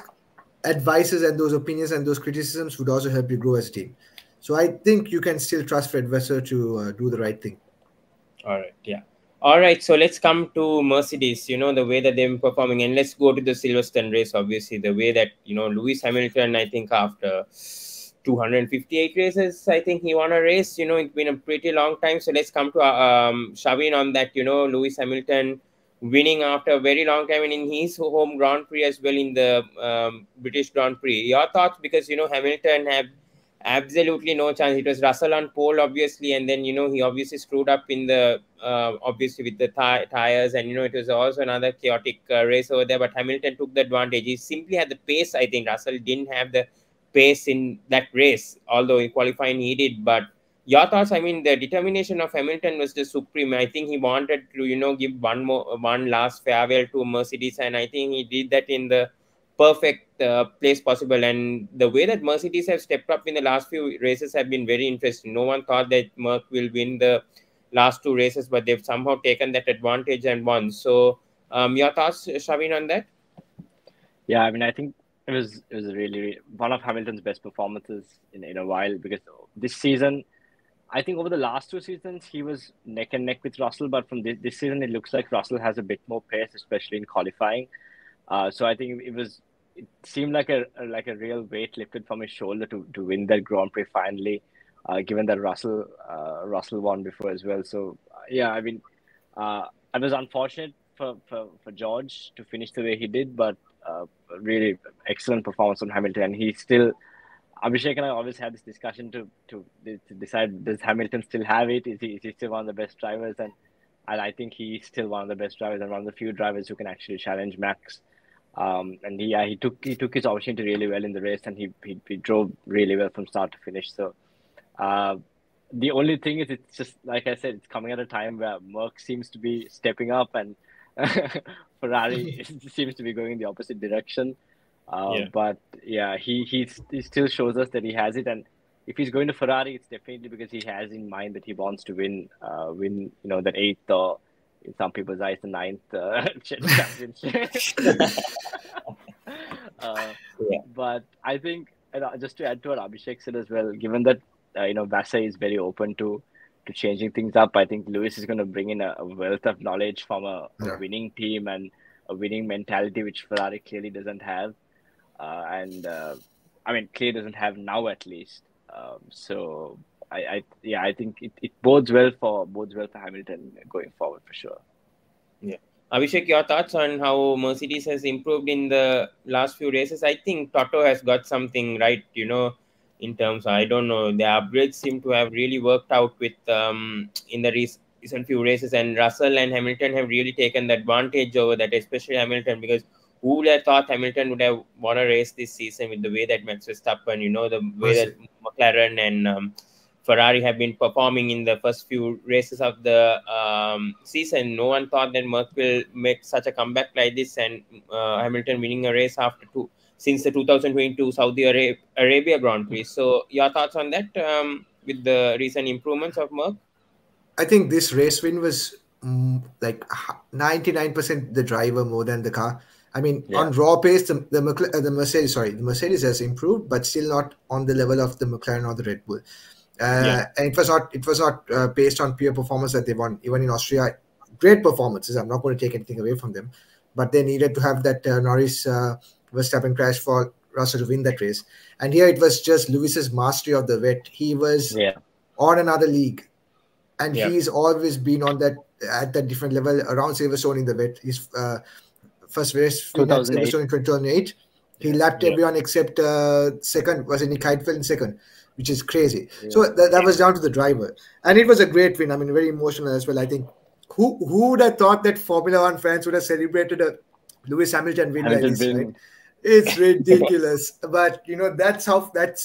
advices and those opinions and those criticisms would also help you grow as a team. So I think you can still trust Fred Vasseur to do the right thing. All right, so let's come to Mercedes, the way that they've been performing, and let's go to the Silverstone race. Obviously, the way that, Lewis Hamilton, I think after 258 races, I think he won a race. It's been a pretty long time. So let's come to Shavin on that, Lewis Hamilton winning after a very long time and in his home Grand Prix as well in the British Grand Prix. Your thoughts? Because, Hamilton had absolutely no chance. It was Russell on pole, obviously, and then, he obviously screwed up in the, obviously with the tires, and, it was also another chaotic race over there, but Hamilton took the advantage. He simply had the pace. I think Russell didn't have the pace in that race, although in qualifying he did. But your thoughts? I mean, the determination of Hamilton was the supreme. I think he wanted to, give one last farewell to Mercedes, and I think he did that in the perfect place possible. And the way that Mercedes have stepped up in the last few races have been very interesting. No one thought that Merc will win the last two races, but they've somehow taken that advantage and won. So your thoughts, Shavin, on that? Yeah, I mean, I think it was really one of Hamilton's best performances in a while, because this season, I think over the last two seasons, he was neck and neck with Russell, but from this season, it looks like Russell has a bit more pace, especially in qualifying. So I think it seemed like a real weight lifted from his shoulder to win that Grand Prix finally, given that Russell won before as well. So I mean, it was unfortunate for George to finish the way he did, but really excellent performance from Hamilton. And he still, Abhishek and I always had this discussion to decide, does Hamilton still have it? Is he still one of the best drivers? And I think he's still one of the best drivers and one of the few drivers who can actually challenge Max. And he took his opportunity really well in the race, and he drove really well from start to finish. So the only thing is, it's just like I said, it's coming at a time where Merc seems to be stepping up and Ferrari seems to be going in the opposite direction. But he still shows us that he has it, and if he's going to Ferrari, it's definitely because he has in mind that he wants to win that 8th, or in some people's eyes the 9th championship. But I think, just to add to what Abhishek said as well, given that Vassar is very open to changing things up. I think Lewis is going to bring in a wealth of knowledge from a winning team and a winning mentality, which Ferrari clearly doesn't have. Clearly doesn't have now at least. So I think it bodes well for Hamilton going forward for sure. Yeah. Abhishek, your thoughts on how Mercedes has improved in the last few races? I think Toto has got something right, in terms of, I don't know, the upgrades seem to have really worked out with in the recent few races, and Russell and Hamilton have really taken the advantage over that, especially Hamilton, because who would have thought Hamilton would have won a race this season with the way that Max Verstappen, the way that McLaren and Ferrari have been performing in the first few races of the season. No one thought that Merc will make such a comeback like this, and Hamilton winning a race since the 2022 Saudi Arabia Grand Prix. So your thoughts on that with the recent improvements of Merc? I think this race win was like 99% the driver more than the car. I mean, on raw pace, the Mercedes has improved, but still not on the level of the McLaren or the Red Bull. And it was not based on pure performance that they won. Even in Austria, great performances. I'm not going to take anything away from them, but they needed to have that Norris Verstappen crash for Russell to win that race. And here it was just Lewis's mastery of the wet. He was on another league, and he's always been on that at that different level around Silverstone in the wet. His first race in Silverstone in 2008, he lapped everyone except second was Nick Heidfeld in second, which is crazy. So that was down to the driver, and it was a great win. I mean, very emotional as well. I think who would have thought that Formula One fans would have celebrated a Lewis Hamilton win like this? Right? It's ridiculous, but that's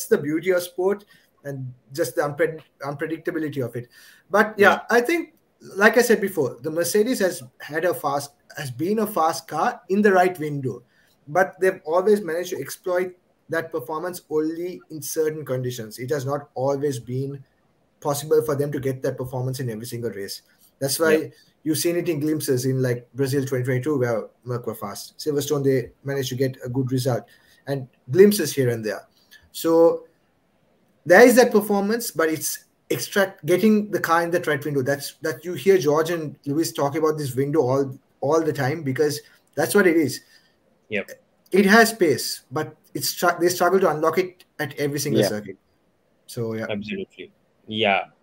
the beauty of sport and just the unpredictability of it. But I think, like I said before, the Mercedes has been a fast car in the right window, but they've always managed to exploit that performance only in certain conditions. It has not always been possible for them to get that performance in every single race. That's why you've seen it in glimpses in like Brazil 2022 where Merc were fast. Silverstone, they managed to get a good result, and glimpses here and there. So there is that performance, but it's getting the car in that right window. That you hear George and Lewis talk about this window all the time, because that's what it is. Yep. It has space, but they struggle to unlock it at every single circuit. So absolutely,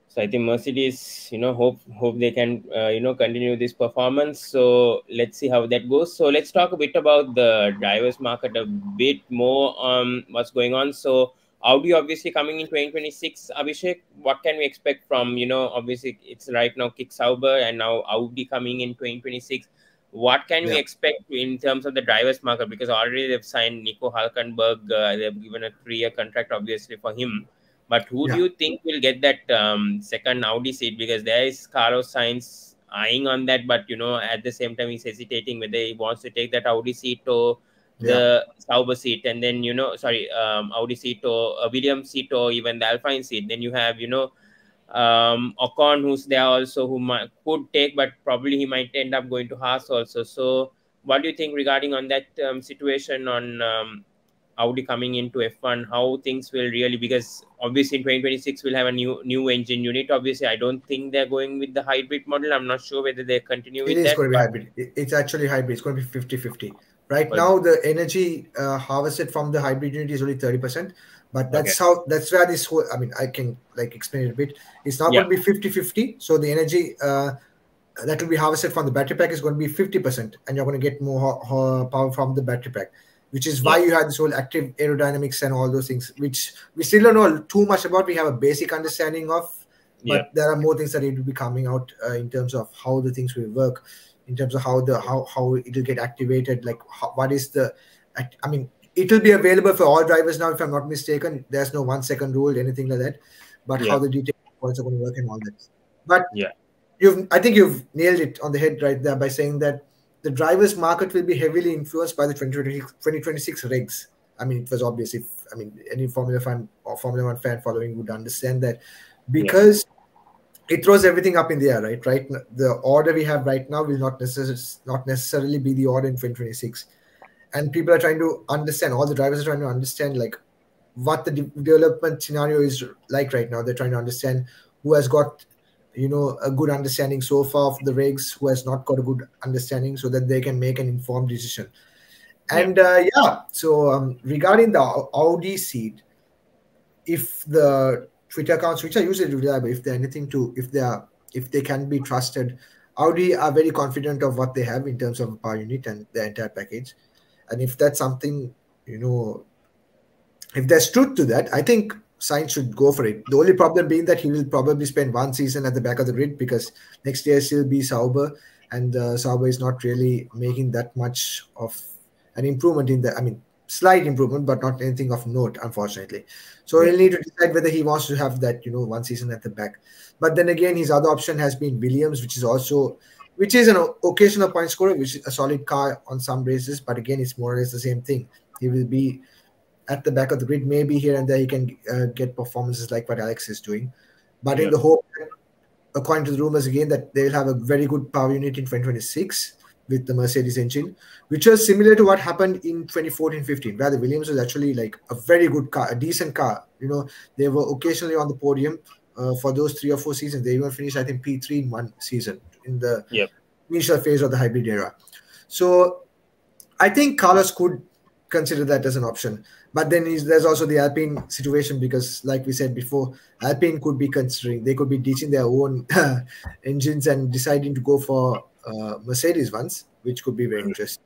So I think Mercedes, hope they can, continue this performance. So let's see how that goes. So let's talk a bit about the drivers market a bit more. What's going on? So Audi obviously coming in 2026. Abhishek, what can we expect from, obviously it's right now Kick Sauber and now Audi coming in 2026. What can we expect in terms of the drivers market? Because already they've signed Nico Hülkenberg. They've given a 3-year contract, obviously, for him. But who do you think will get that second Audi seat? Because there is Carlos Sainz eyeing on that, but at the same time he's hesitating whether he wants to take that Audi seat or the Sauber seat, and then Audi seat or a Williams seat or even the Alpine seat. Then you have Ocon, who's there also, who could take, but probably he might end up going to Haas also. So what do you think regarding on that situation on Audi coming into F1, how things will really, because obviously in 2026 we'll have a new engine unit. Obviously, I don't think they're going with the hybrid model. I'm not sure whether they continue with that. It is going to be hybrid. It's actually hybrid. It's going to be 50-50. Right now, the energy harvested from the hybrid unit is only 30%. But that's where this whole, I can explain it a bit. It's not going to be 50-50. So the energy that will be harvested from the battery pack is going to be 50%. And you're going to get more power from the battery pack, which is why you have this whole active aerodynamics and all those things, which we still don't know too much about. We have a basic understanding of, but there are more things that need to be coming out in terms of how the things will work, in terms of how it will get activated. What is the, it will be available for all drivers now, if I'm not mistaken. There's no 1 second rule, anything like that. But how the detail points are going to work and all that. But I think you've nailed it on the head right there by saying that the drivers' market will be heavily influenced by the 2026 regs. It was obvious. Any Formula One fan following would understand that, because it throws everything up in the air, right? Right. The order we have right now will not necessarily be the order in 2026. And people are trying to understand, all the drivers are trying to understand, what the development scenario is like right now. They're trying to understand who has got, a good understanding so far of the regs, who has not got a good understanding, so that they can make an informed decision. And so regarding the Audi seat, if the Twitter accounts, which are usually reliable, if they can be trusted, Audi are very confident of what they have in terms of power unit and the entire package. And if that's something, if there's truth to that, I think Sainz should go for it. The only problem being that he will probably spend one season at the back of the grid, because next year he'll be Sauber, and Sauber is not really making that much of an improvement slight improvement, but not anything of note, unfortunately. So he'll need to decide whether he wants to have that, one season at the back. But then again, his other option has been Williams, which is an occasional point scorer, which is a solid car on some races. But again, it's more or less the same thing. He will be at the back of the grid. Maybe here and there he can get performances like what Alex is doing. But in the hope, according to the rumors again, that they'll have a very good power unit in 2026 with the Mercedes engine, which was similar to what happened in 2014-15, where the Williams was actually like a very good car, a decent car. They were occasionally on the podium for those 3 or 4 seasons. They even finished, I think, P3 in one season in the initial phase of the hybrid era. So I think Carlos could consider that as an option. But then there's also the Alpine situation, because like we said before, Alpine could be considering, they could be ditching their own engines and deciding to go for Mercedes ones, which could be very interesting.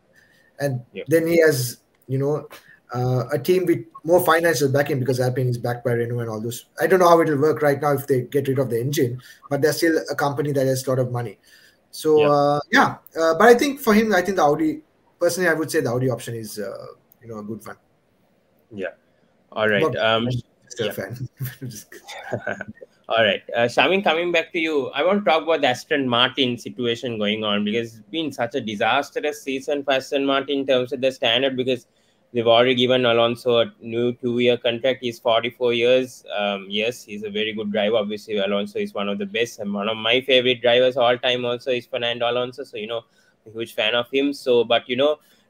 And then he has, a team with more financial backing, because Alpine is backed by Renault and all those. I don't know how it will work right now if they get rid of the engine, but they're still a company that has a lot of money. So, but I think for him, I think the Audi, personally, I would say the Audi option is, a good one. Yeah. All right. Fan. All right. Shavin, coming back to you, I want to talk about the Aston Martin situation going on, because it's been such a disastrous season for Aston Martin in terms of the standard, because they've already given Alonso a new 2-year contract. He's 44 years. Yes, he's a very good driver. Obviously, Alonso is one of the best, and one of my favorite drivers all time also is Fernando Alonso. So, a huge fan of him. So, but,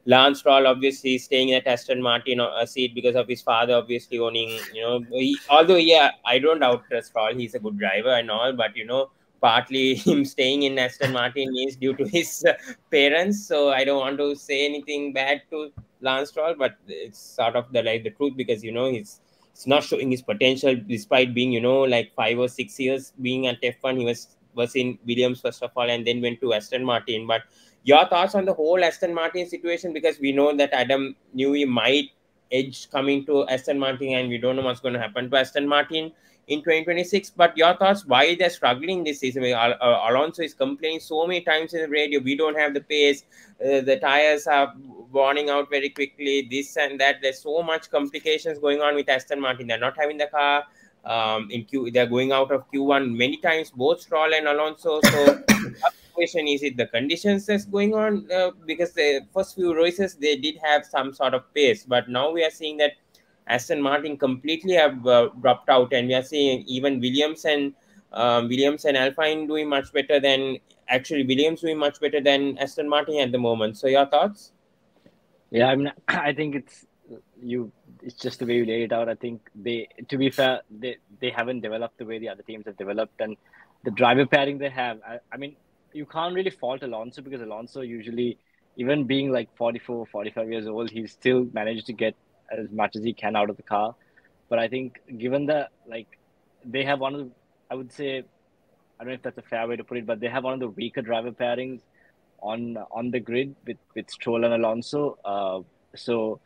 Lance Stroll obviously staying at Aston Martin a seat because of his father obviously owning, although I don't doubt Stroll, he's a good driver and all, but partly him staying in Aston Martin is due to his parents. So I don't want to say anything bad to Lance Stroll, but it's sort of the truth, because he's not showing his potential despite being 5 or 6 years being at F1. He was in Williams first of all, and then went to Aston Martin. But your thoughts on the whole Aston Martin situation, because we know that Adam Newey might edge coming to Aston Martin, and we don't know what's going to happen to Aston Martin in 2026. But your thoughts, why they're struggling this season? Alonso is complaining so many times in the radio, we don't have the pace, the tires are burning out very quickly, this and that. There's so much complications going on with Aston Martin. They're not having the car they're going out of Q1 many times, both Stroll and Alonso. So is it the conditions that's going on? Because the first few races they did have some sort of pace, but now we are seeing that Aston Martin completely have dropped out, and we are seeing even Williams and Alpine doing much better than Williams doing much better than Aston Martin at the moment. So your thoughts? Yeah, I think it's just the way you laid it out. I think to be fair, they haven't developed the way the other teams have developed, and the driver pairing they have. You can't really fault Alonso, because Alonso usually, even being like 44, 45 years old, he's still managed to get as much as he can out of the car. But I think given they have one of the, I would say, I don't know if that's a fair way to put it, but they have one of the weaker driver pairings on the grid with Stroll and Alonso. So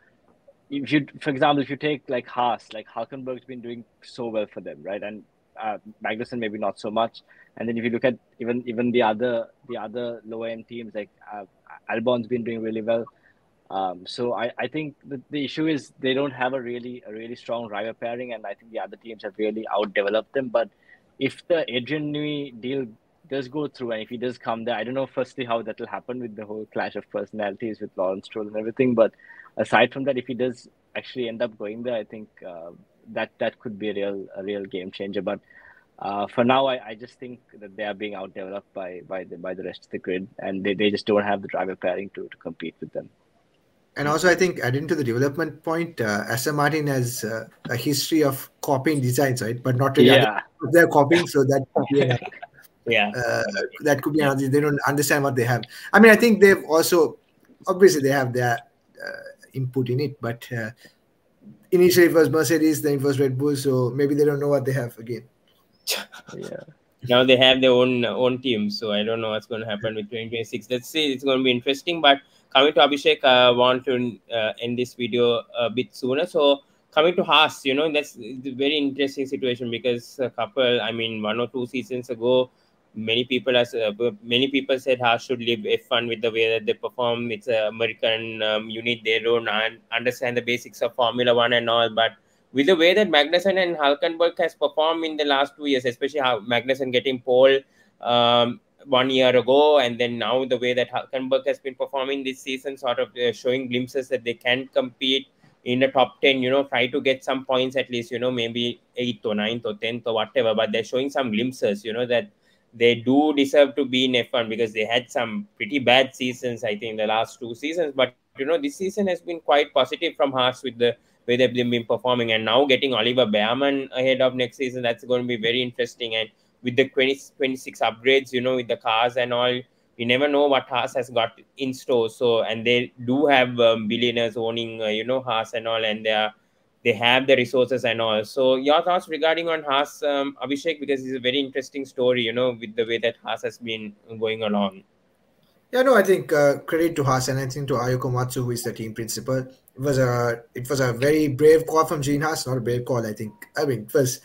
for example, if you take like Haas, like Hulkenberg's been doing so well for them, right? And Magunussen maybe not so much. And then if you look at even the other lower end teams, like Albon's been doing really well. So I think the issue is they don't have a really strong driver pairing, and I think the other teams have really outdeveloped them. But if the Adrian Newey deal does go through, and if he does come there, I don't know firstly how that will happen with the whole clash of personalities with Lawrence Stroll and everything. But aside from that, if he does actually end up going there, I think that could be a real game changer. But for now, I just think that they are being outdeveloped by the rest of the grid, and they just don't have the driver pairing to compete with them. And also, I think adding to the development point, Aston Martin has a history of copying designs, right? But not really. Yeah. They're copying, so that could be Yeah. that could be another. They don't understand what they have. I mean, I think they've also obviously they have their input in it, but initially it was Mercedes, then it was Red Bull, so maybe they don't know what they have again. Yeah. Now they have their own team, so I don't know what's going to happen with 2026. Let's see, it's going to be interesting. But coming to Abhishek, I want to end this video a bit sooner. So coming to Haas, that's a very interesting situation because I mean, 1 or 2 seasons ago, many people said Haas should leave F1 with the way that they perform. It's an American unit; they don't understand the basics of Formula One and all, but with the way that Magnussen and Hulkenberg has performed in the last 2 years, especially how Magnussen getting pole 1 year ago, and then now the way that Hulkenberg has been performing this season, sort of showing glimpses that they can compete in the top 10, try to get some points at least, maybe 8th or 9th or 10th or whatever, but they're showing some glimpses, that they do deserve to be in F1 because they had some pretty bad seasons, I think, the last 2 seasons. But, this season has been quite positive from Haas with the way they've been performing, and now getting Oliver Behrman ahead of next season, that's going to be very interesting. And with the 2026 upgrades, with the cars and all, you never know what Haas has got in store. So, and they do have billionaires owning, Haas and all, and they have the resources and all. So your thoughts regarding on Haas, Abhishek, because it's a very interesting story, with the way that Haas has been going along. Yeah, no, I think credit to Haas and I think to Ayako Matsu, who is the team principal. It was a very brave call from Gene Haas, not a brave call, I think. I mean, it was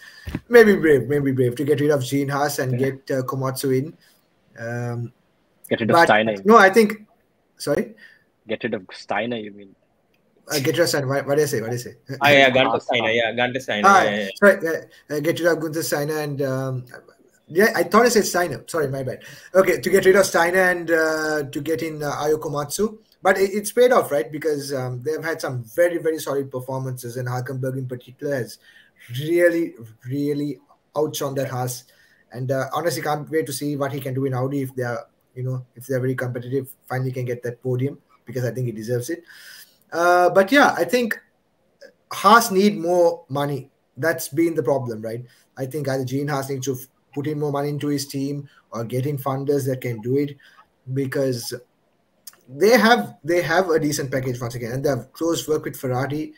maybe brave to get rid of Gene Haas and get Komatsu in. Get rid of Steiner. No, I think. Sorry. Get rid of Steiner, you mean? Get rid of Steiner. What did I say? Oh, yeah, Gunther Steiner. Yeah, Gunther Steiner. Sorry, get rid of Gunther Steiner and. Yeah, I thought I said Steiner. Sorry, my bad. Okay, to get rid of Steiner and to get in Ayako Matsu. But it's paid off, right? Because they've had some very, very solid performances, and Hulkenberg in particular has really, really outshone that Haas. And honestly, can't wait to see what he can do in Audi if they're very competitive. Finally, can get that podium because I think he deserves it. But yeah, I think Haas need more money. That's been the problem, right? I think either Gene Haas needs to put in more money into his team or get in funders that can do it, because they have a decent package once again, and they have close work with Ferrari.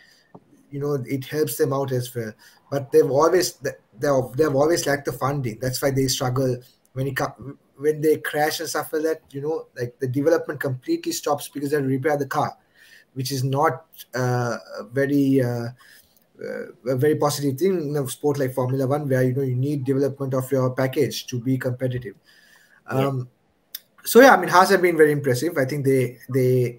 It helps them out as well. But they've always lacked the funding. That's why they struggle when they crash and stuff like that. Like the development completely stops because they repair the car, which is not a very positive thing in a sport like Formula One, where you need development of your package to be competitive. So yeah, I mean, Haas have been very impressive. I think they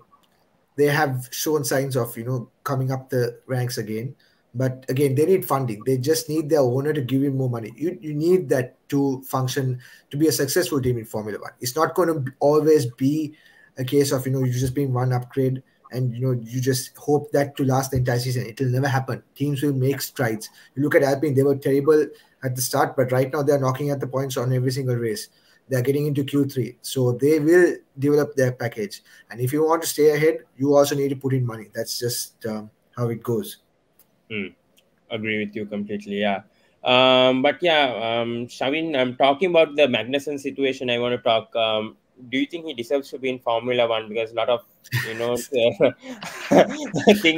have shown signs of coming up the ranks again. But again, they need funding. They just need their owner to give him more money. You need that to function, to be a successful team in Formula One. It's not going to always be a case of you just being one upgrade and you just hope that to last the entire season. It will never happen. Teams will make strides. You look at Alpine; they were terrible at the start, but right now they're knocking at the points on every single race. They're getting into Q3, so they will develop their package. And if you want to stay ahead, you also need to put in money. That's just how it goes. Agree with you completely. Yeah. But yeah, Shavin, I'm talking about the Magnussen situation. I want to talk. Do you think he deserves to be in Formula One? Because a lot of things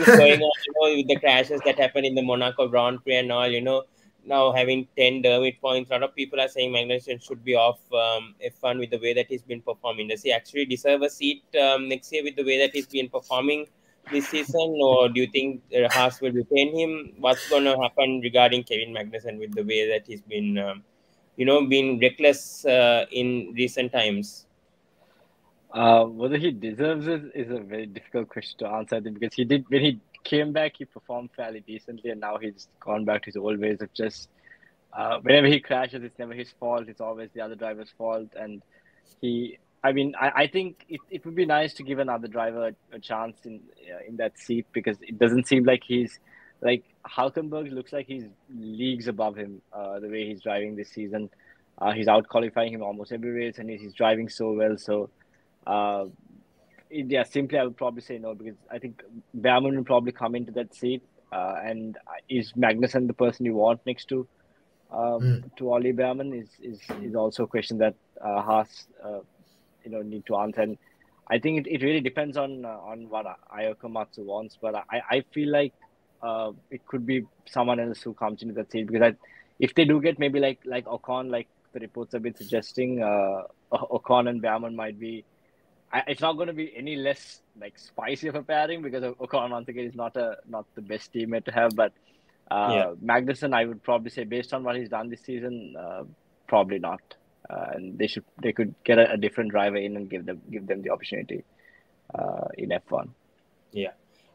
going on, with the crashes that happened in the Monaco Grand Prix and all, now having 10 Dermot points, a lot of people are saying Magnussen should be off F1 with the way that he's been performing. Does he actually deserve a seat next year with the way that he's been performing this season, or do you think Haas will retain him? What's going to happen regarding Kevin Magnussen with the way that he's been, been reckless in recent times? Whether he deserves it is a very difficult question to answer, I think, because when he came back, he performed fairly decently, and now he's gone back to his old ways of just whenever he crashes, it's never his fault. It's always the other driver's fault. And I think it would be nice to give another driver a chance in that seat, because it doesn't seem like he's like Hulkenberg looks like he's leagues above him the way he's driving this season. He's out qualifying him almost every race, and he's driving so well. So Yeah, simply I would probably say no, because I think Baumann will probably come into that seat. And is Magnussen the person you want next to Ollie Baumann is also a question that Haas need to answer. And I think it really depends on what Ayako Matsu wants, but I feel like it could be someone else who comes into that seat, because if they do get maybe like Ocon, like the reports have been suggesting, Ocon and Baumann might be. It's not going to be any less like spicy of a pairing, because Ocon once again is not the best teammate to have. But Magnussen, I would probably say, based on what he's done this season, probably not. And they could get a different driver in and give them the opportunity in F1. Yeah.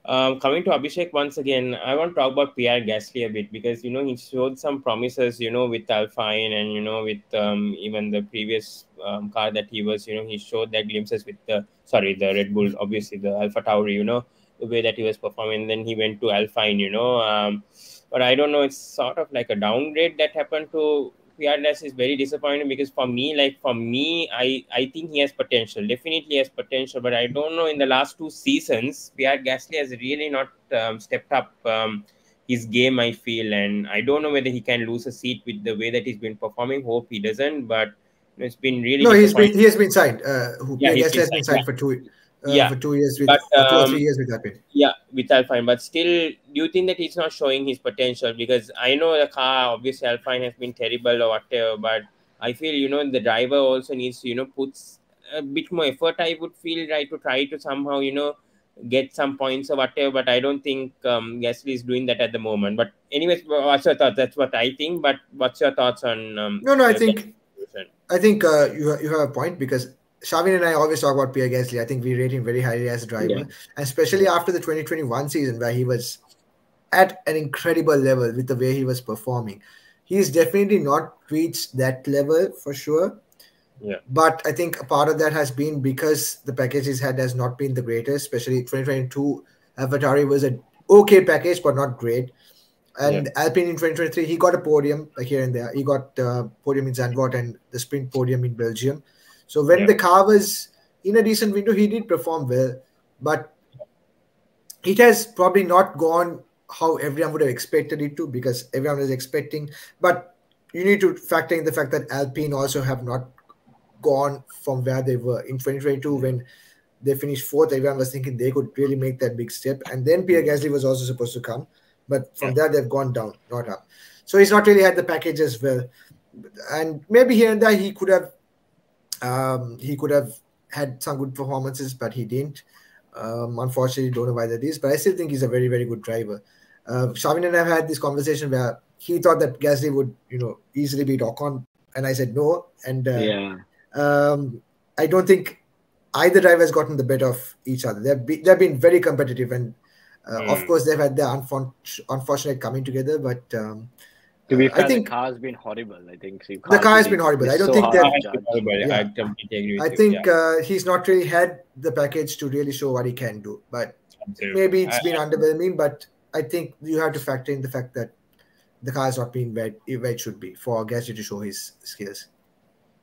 Coming to Abhishek once again, I want to talk about Pierre Gasly a bit, because he showed some promises with Alpine, and with even the previous car that he was, he showed that glimpses with the Red Bull, obviously the Alpha Tauri, the way that he was performing. Then he went to Alpine, but I don't know, it's sort of like a downgrade that happened to Pierre Gasly. Is very disappointing, because for me, I think he has potential. Definitely has potential, but I don't know. In the last 2 seasons, Pierre Gasly has really not stepped up his game, I feel, and I don't know whether he can lose a seat with the way that he's been performing. Hope he doesn't, but it's been really disappointing. He has been signed. Pierre Gasly has been signed for 2 years with, but, 2 or 3 years with Alpine. Yeah, with Alpine, but still, do you think that he's not showing his potential? Because I know the car, obviously Alpine has been terrible or whatever, but I feel the driver also needs to puts a bit more effort, I would feel, right, to try to somehow get some points or whatever. But I don't think Gasly is doing that at the moment. But anyways, what's your thoughts? That's what I think. But what's your thoughts on I think you have a point, because Shavin and I always talk about Pierre Gasly. I think we rate him very highly as a driver, and especially after the 2021 season, where he was at an incredible level with the way he was performing. He's definitely not reached that level for sure. Yeah. But I think a part of that has been because the package he's had has not been the greatest, especially 2022. Avatari was an okay package, but not great. And Alpine in 2023, he got a podium here and there. He got podium in Zandvoort and the sprint podium in Belgium. So when the car was in a decent window, he did perform well, but it has probably not gone how everyone would have expected it to, because everyone was expecting. But you need to factor in the fact that Alpine also have not gone from where they were in 2022 when they finished 4th. Everyone was thinking they could really make that big step, and then Pierre Gasly was also supposed to come, but from there they've gone down, not up. So he's not really had the package as well, and maybe here and there he could have had some good performances, but he didn't. Unfortunately, don't know why that is, but I still think he's a very, very good driver. Shavin and I have had this conversation where he thought that Gasly would, easily beat Ocon, and I said no. And I don't think either driver has gotten the better of each other. They've been very competitive, and of course they've had their unfortunate coming together, but. To be fair, I think the car has been horrible. I think the car has been horrible. I don't think that. I completely agree with I think he's not really had the package to really show what he can do. But maybe it's been underwhelming. But I think you have to factor in the fact that the car has not been where it should be for Gasly to show his skills.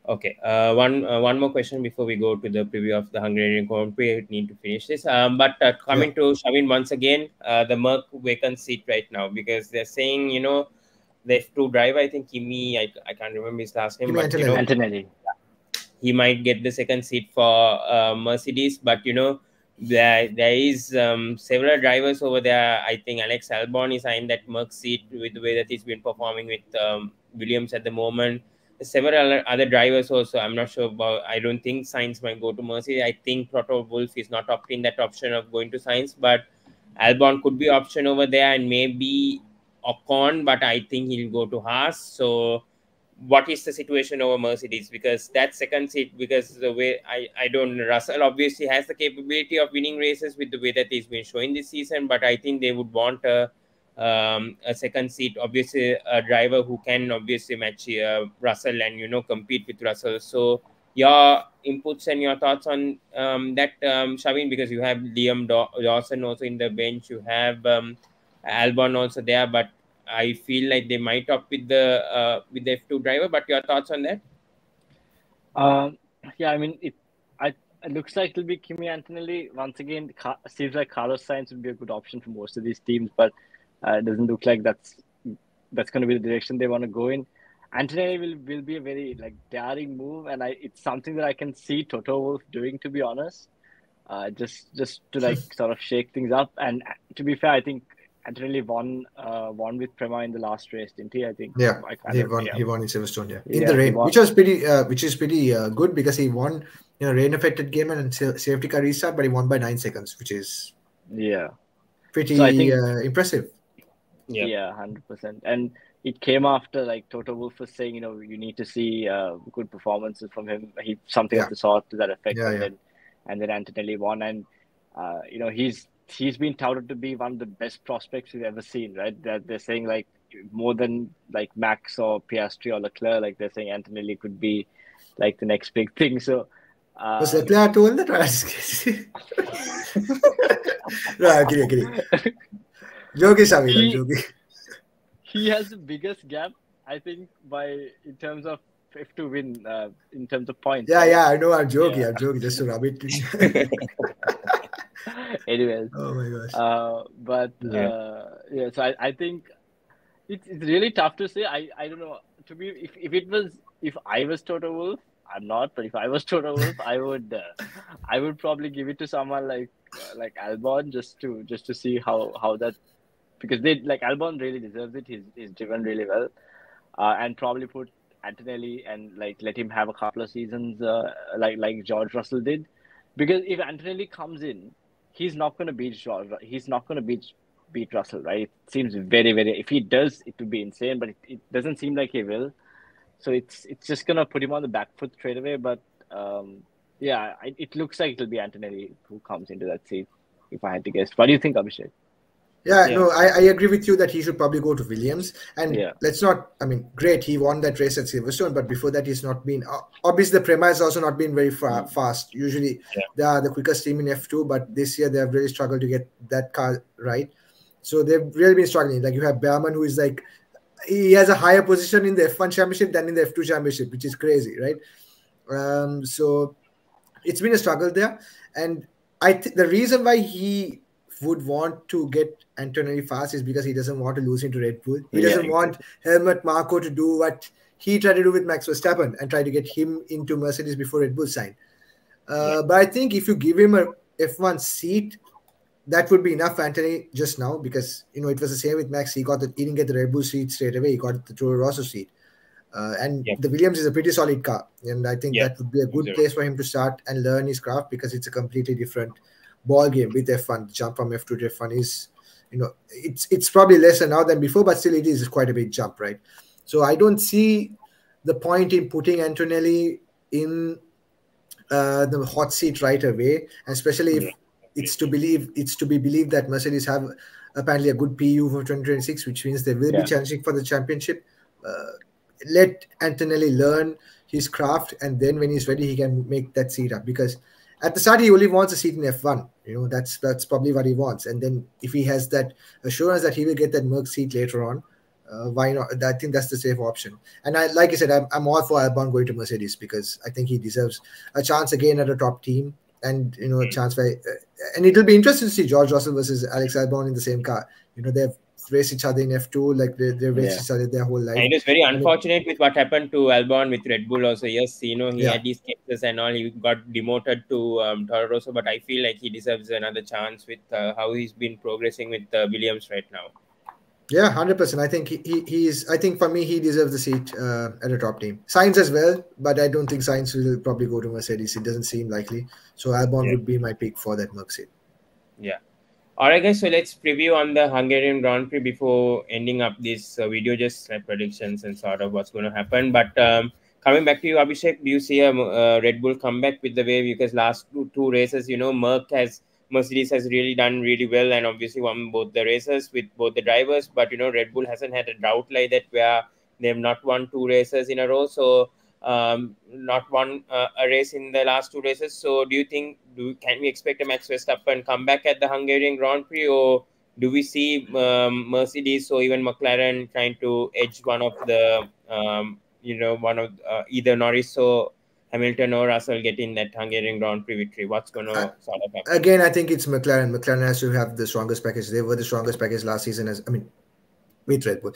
Okay. One more question before we go to the preview of the Hungarian Grand Prix. I need to finish this. But coming to Shavin once again, the Merc vacant seat right now, because they're saying the F2 driver, I think Kimi, I can't remember his last name, Kimi but Antonelli. He might get the second seat for Mercedes, but there is several drivers over there. I think Alex Albion is in that Merc seat with the way that he's been performing with Williams at the moment. Several other drivers also. I'm not sure about. I don't think Sainz might go to Mercedes. I think Toto Wolff is not opting that option of going to Sainz, but Albon could be option over there, and maybe Ocon, but I think he'll go to Haas. So what is the situation over Mercedes? Because that second seat, because the way I don't, Russell obviously has the capability of winning races with the way that he's been showing this season, but I think they would want a second seat, obviously a driver who can obviously match Russell and compete with Russell. So your inputs and your thoughts on that, Shavin, because you have Liam Dawson also in the bench, you have Albon also there, but I feel like they might opt with the F2 driver. But your thoughts on that? Yeah, I mean, It looks like it'll be Kimi Antonelli once again. Seems like Carlos Sainz would be a good option for most of these teams, but it doesn't look like that's going to be the direction they want to go in. Antonelli will be a very daring move, and it's something that I can see Toto Wolff doing, to be honest. Just to sort of shake things up. And to be fair, I think Antonelli won with Prema in the last race, didn't he? I think. Yeah, he won in Silverstone. In the rain, which is pretty good because he won rain affected game and safety car restart, but he won by 9 seconds, which is pretty impressive. Yeah, 100%. And it came after Toto Wolff was saying, you need to see good performances from him. Something of the sort to that effect. And then Antonelli won, and he's been touted to be one of the best prospects we've ever seen. Right? They're saying more than Max or Piastri or Leclerc. They're saying Antonelli could be the next big thing. So. Was Leclerc told that? No, kidding. Joking, Shavin. He has the biggest gap, I think, in terms of F2 win, in terms of points. Yeah, I know. I'm joking. I'm joking just to rub it. Anyways. Oh my gosh. So I think it's really tough to say. I don't know. To me, if I was Toto Wolff, I'm not, but if I was Toto Wolff, I would probably give it to someone like Albon just to see how that, because Albon really deserves it. He's driven really well, and probably put Antonelli and let him have a couple of seasons like George Russell did, because if Antonelli comes in, he's not going to beat George. He's not going to beat Russell, right? It seems very, very. If he does, it would be insane, but it doesn't seem like he will. So it's just gonna put him on the back foot straight away. But it looks like it'll be Antonelli who comes into that seat, if I had to guess. What do you think, Abhishek? No, I agree with you that he should probably go to Williams. And let's not. I mean, great, he won that race at Silverstone, but before that, he's not been. Obviously, the Prema has also not been very fast. Usually, they are the quickest team in F2, but this year they have really struggled to get that car right. So they've really been struggling. You have Behrman, who is he has a higher position in the F1 championship than in the F2 championship, which is crazy, right? So it's been a struggle there. And the reason why he would want to get Antonelli fast is because he doesn't want to lose into Red Bull. He doesn't want Helmut Marko to do what he tried to do with Max Verstappen and try to get him into Mercedes before Red Bull signed. But I think if you give him a F1 seat, that would be enough for Antonelli just now, because it was the same with Max. He didn't get the Red Bull seat straight away. He got the Toro Rosso seat, and the Williams is a pretty solid car, and I think that would be a good place for him to start and learn his craft, because it's a completely different ball game with F1. The jump from F2 to F1 is, it's probably lesser now than before, but still it is quite a big jump, right? So I don't see the point in putting Antonelli in the hot seat right away, especially if. It's to be believed that Mercedes have apparently a good PU for 2026, which means they will be challenging for the championship. Let Antonelli learn his craft, and then when he's ready, he can make that seat up. Because at the start, he only wants a seat in F1. That's probably what he wants. And then if he has that assurance that he will get that Merc seat later on, why not? I think that's the safe option. And like I said, I'm all for Albon going to Mercedes, because I think he deserves a chance again at a top team. And a chance where, and it'll be interesting to see George Russell versus Alex Albon in the same car. They've raced each other in F2, they've raced each other their whole life. And it was very unfortunate with what happened to Albon with Red Bull also. Yes, he had these cases and all. He got demoted to Toro Rosso, but I feel like he deserves another chance with how he's been progressing with Williams right now. Yeah, 100%. I think he's. I think for me, he deserves the seat at a top team. Sainz as well, but I don't think Sainz will probably go to Mercedes. It doesn't seem likely. So Albon would be my pick for that Merc seat. Yeah. All right, guys. So let's preview on the Hungarian Grand Prix before ending up this video. Just predictions and sort of what's going to happen. But coming back to you, Abhishek, do you see a Red Bull comeback with the way? Because last two races, Mercedes has really done really well and obviously won both the races with both the drivers. But, Red Bull hasn't had a drought like that where they have not won 2 races in a row. So not won a race in the last 2 races. So do you think, can we expect a Max Verstappen comeback at the Hungarian Grand Prix, or do we see Mercedes or even McLaren trying to edge one of the, either Norris or Hamilton or Russell getting that Hungarian Grand Prix victory? What's going to sort of happen? Again, I think it's McLaren. McLaren has to have the strongest package. They were the strongest package last season. With Red Bull,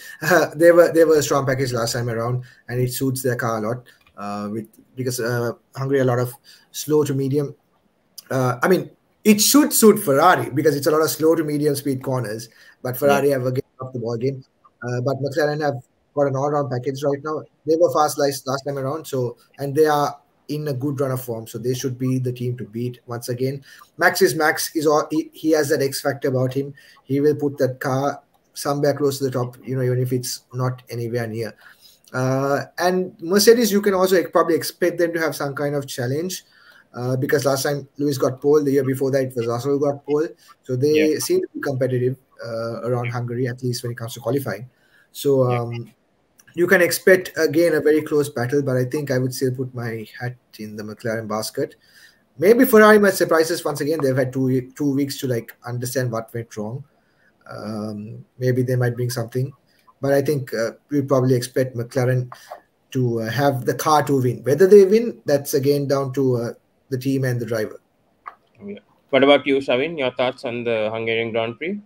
they were a strong package last time around, and it suits their car a lot. Because Hungary a lot of slow to medium. It should suit Ferrari because it's a lot of slow to medium speed corners. But Ferrari have again off the ball game. But McLaren have got an all-round package right now. They were fast last time around, and they are in a good run of form, so they should be the team to beat once again. Max. He has that X factor about him. He will put that car somewhere close to the top, even if it's not anywhere near. And Mercedes, you can also probably expect them to have some kind of challenge. Because last time Lewis got pole, the year before that it was Russell who got pole. So they seem to be competitive around Hungary, at least when it comes to qualifying. So you can expect, again, a very close battle, but I think I would still put my hat in the McLaren basket. Maybe Ferrari might surprise us once again. They've had two weeks to understand what went wrong. Maybe they might bring something. But I think we probably expect McLaren to have the car to win. Whether they win, that's again down to the team and the driver. Yeah. What about you, Shavin? Your thoughts on the Hungarian Grand Prix?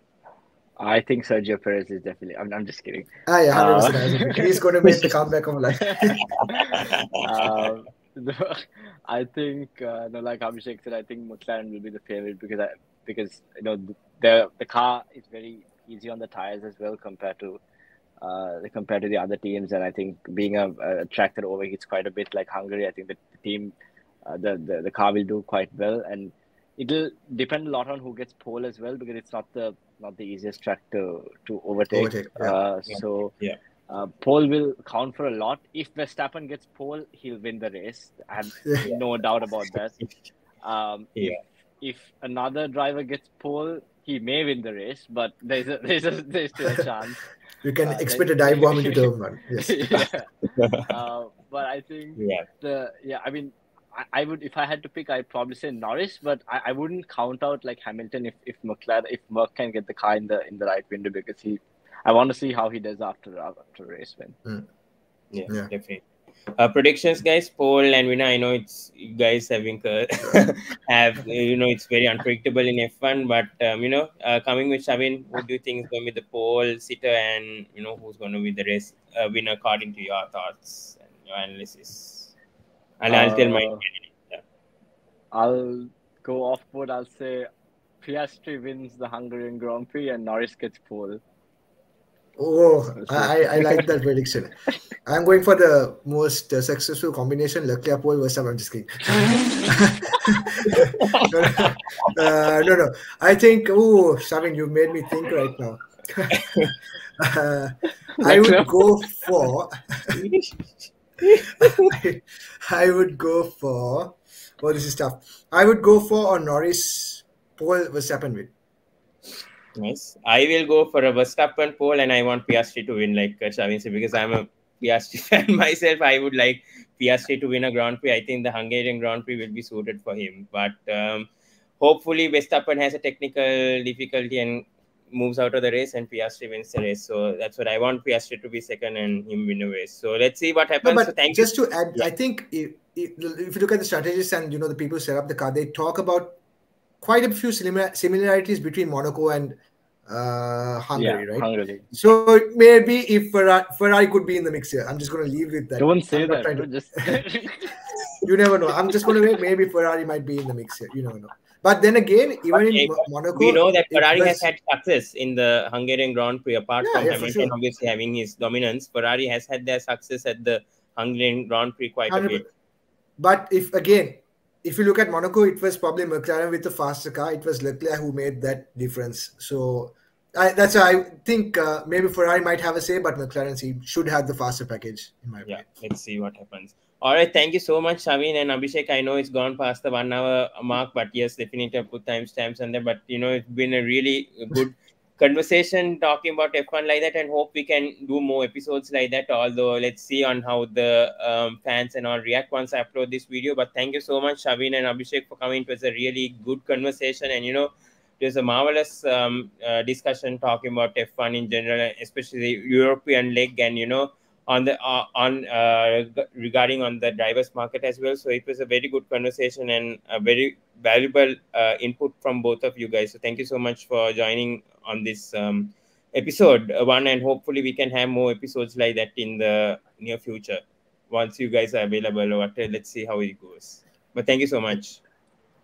I think Sergio Perez is definitely. I'm just kidding. Yeah, 100%. He's going to make the comeback of life. I think, like Abhishek said, I think McLaren will be the favorite because the car is very easy on the tires as well compared to the other teams, and I think being a track that overheats quite a bit like Hungary, I think the team, the car will do quite well, and it'll depend a lot on who gets pole as well because it's not the easiest track to overtake. Pole will count for a lot. If Verstappen gets pole, he'll win the race. I have no doubt about that. If another driver gets pole, he may win the race, but there's still a chance. You can expect a dive bomb into turn one. Yes. But I think I would, if I had to pick, I'd probably say Norris, but I wouldn't count out like Hamilton if Merck can get the car in the right window because I want to see how he does after race win. Definitely. Predictions, guys, pole and winner. I know it's you guys having it's very unpredictable in F1, but coming with Shavin, who do you think is going to be the pole sitter, and who's going to be the race winner according to your thoughts and your analysis? And I'll tell my. I'll go off board. I'll say Piastri wins the Hungarian Grand Prix and Norris gets pole. Oh, I like that prediction. I'm going for the most successful combination. Leclerc pole versus I'm just kidding. No. I think, Shavin, you made me think right now. I would go for. This is tough. I would go for a Norris pole Verstappen win. Nice. I will go for a Verstappen pole, and I want Piastri to win, like Shavin said, because I'm a Piastri fan myself. I would like Piastri to win a Grand Prix. I think the Hungarian Grand Prix will be suited for him. But hopefully Verstappen has a technical difficulty and moves out of the race, and Piastri wins the race. So that's what I want, Piastri to be second and him win a race. So let's see what happens. No, but just to add, I think if you look at the strategists and the people who set up the car, they talk about quite a few similarities between Monaco and Hungary, right? Hungary. So maybe if Ferrari could be in the mix here, I'm just going to leave with that. Don't say that. You never know. I'm just going to maybe Ferrari might be in the mix here. You never know. But then again, even in Monaco, we know that Ferrari has had success in the Hungarian Grand Prix. Apart from Hamilton obviously having his dominance, Ferrari has had their success at the Hungarian Grand Prix quite 100%. A bit. But if you look at Monaco, it was probably McLaren with the faster car. It was Leclerc who made that difference. So that's why I think maybe Ferrari might have a say, but McLaren should have the faster package in my opinion. Let's see what happens. All right, thank you so much, Shavin and Abhishek. I know it's gone past the 1 hour mark, but yes, definitely I'll put timestamps on there. But it's been a really good conversation talking about F1 like that, and hope we can do more episodes like that. Although let's see on how the fans and all react once I upload this video. But thank you so much, Shavin and Abhishek, for coming. It was a really good conversation, and it was a marvelous discussion talking about F1 in general, especially the European leg, and on the regarding on the drivers market as well. So it was a very good conversation and a very valuable input from both of you guys. So thank you so much for joining on this episode one, and hopefully we can have more episodes like that in the near future once you guys are available, or whatever. Let's see how it goes. But thank you so much.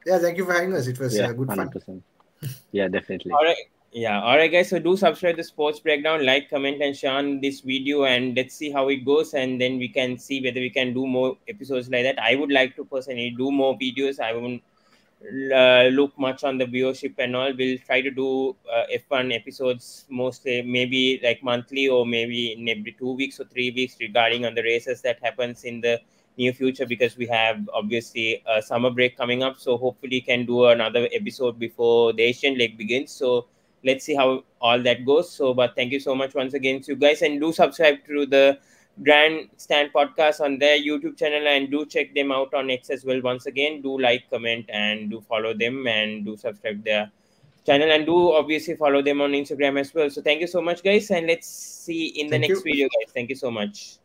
Yeah, thank you for having us. It was good 100%. fun. Yeah, definitely. All right. Yeah. All right, guys. So do subscribe to Sports Breakdown, like, comment, and share on this video, and let's see how it goes. And then we can see whether we can do more episodes like that. I would like to personally do more videos. I won't look much on the viewership and all. We'll try to do F1 episodes mostly, maybe like monthly, or maybe in every 2 weeks or 3 weeks, regarding on the races that happens in the near future, because we have obviously a summer break coming up. So hopefully can do another episode before the Asian leg begins. So let's see how all that goes. So, but thank you so much once again to you guys, and do subscribe to the Grandstand Podcast on their YouTube channel, and do check them out on X as well. Once again, do like, comment, and do follow them, and do subscribe their channel, and do obviously follow them on Instagram as well. So thank you so much, guys, and let's see in the Thank next you. video, guys. Thank you so much.